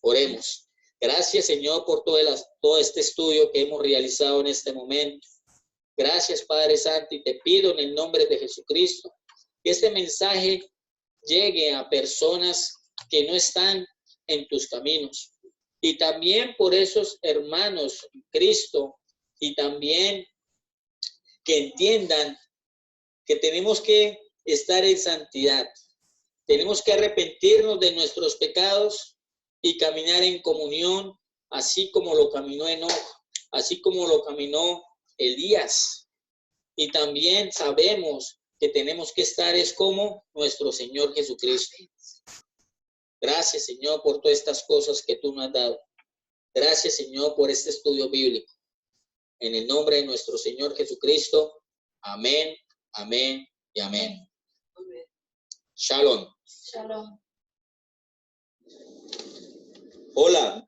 Oremos. Gracias, Señor, por todo este estudio que hemos realizado en este momento. Gracias, Padre Santo, y te pido en el nombre de Jesucristo que este mensaje llegue a personas que no están en tus caminos. Y también por esos hermanos en Cristo, y también que entiendan que tenemos que estar en santidad. Tenemos que arrepentirnos de nuestros pecados y caminar en comunión, así como lo caminó Enoc, así como lo caminó Elías. Y también sabemos que tenemos que estar es como nuestro Señor Jesucristo. Gracias, Señor, por todas estas cosas que tú nos has dado. Gracias, Señor, por este estudio bíblico. En el nombre de nuestro Señor Jesucristo. Amén, amén y amén. Shalom. Shalom. Hola.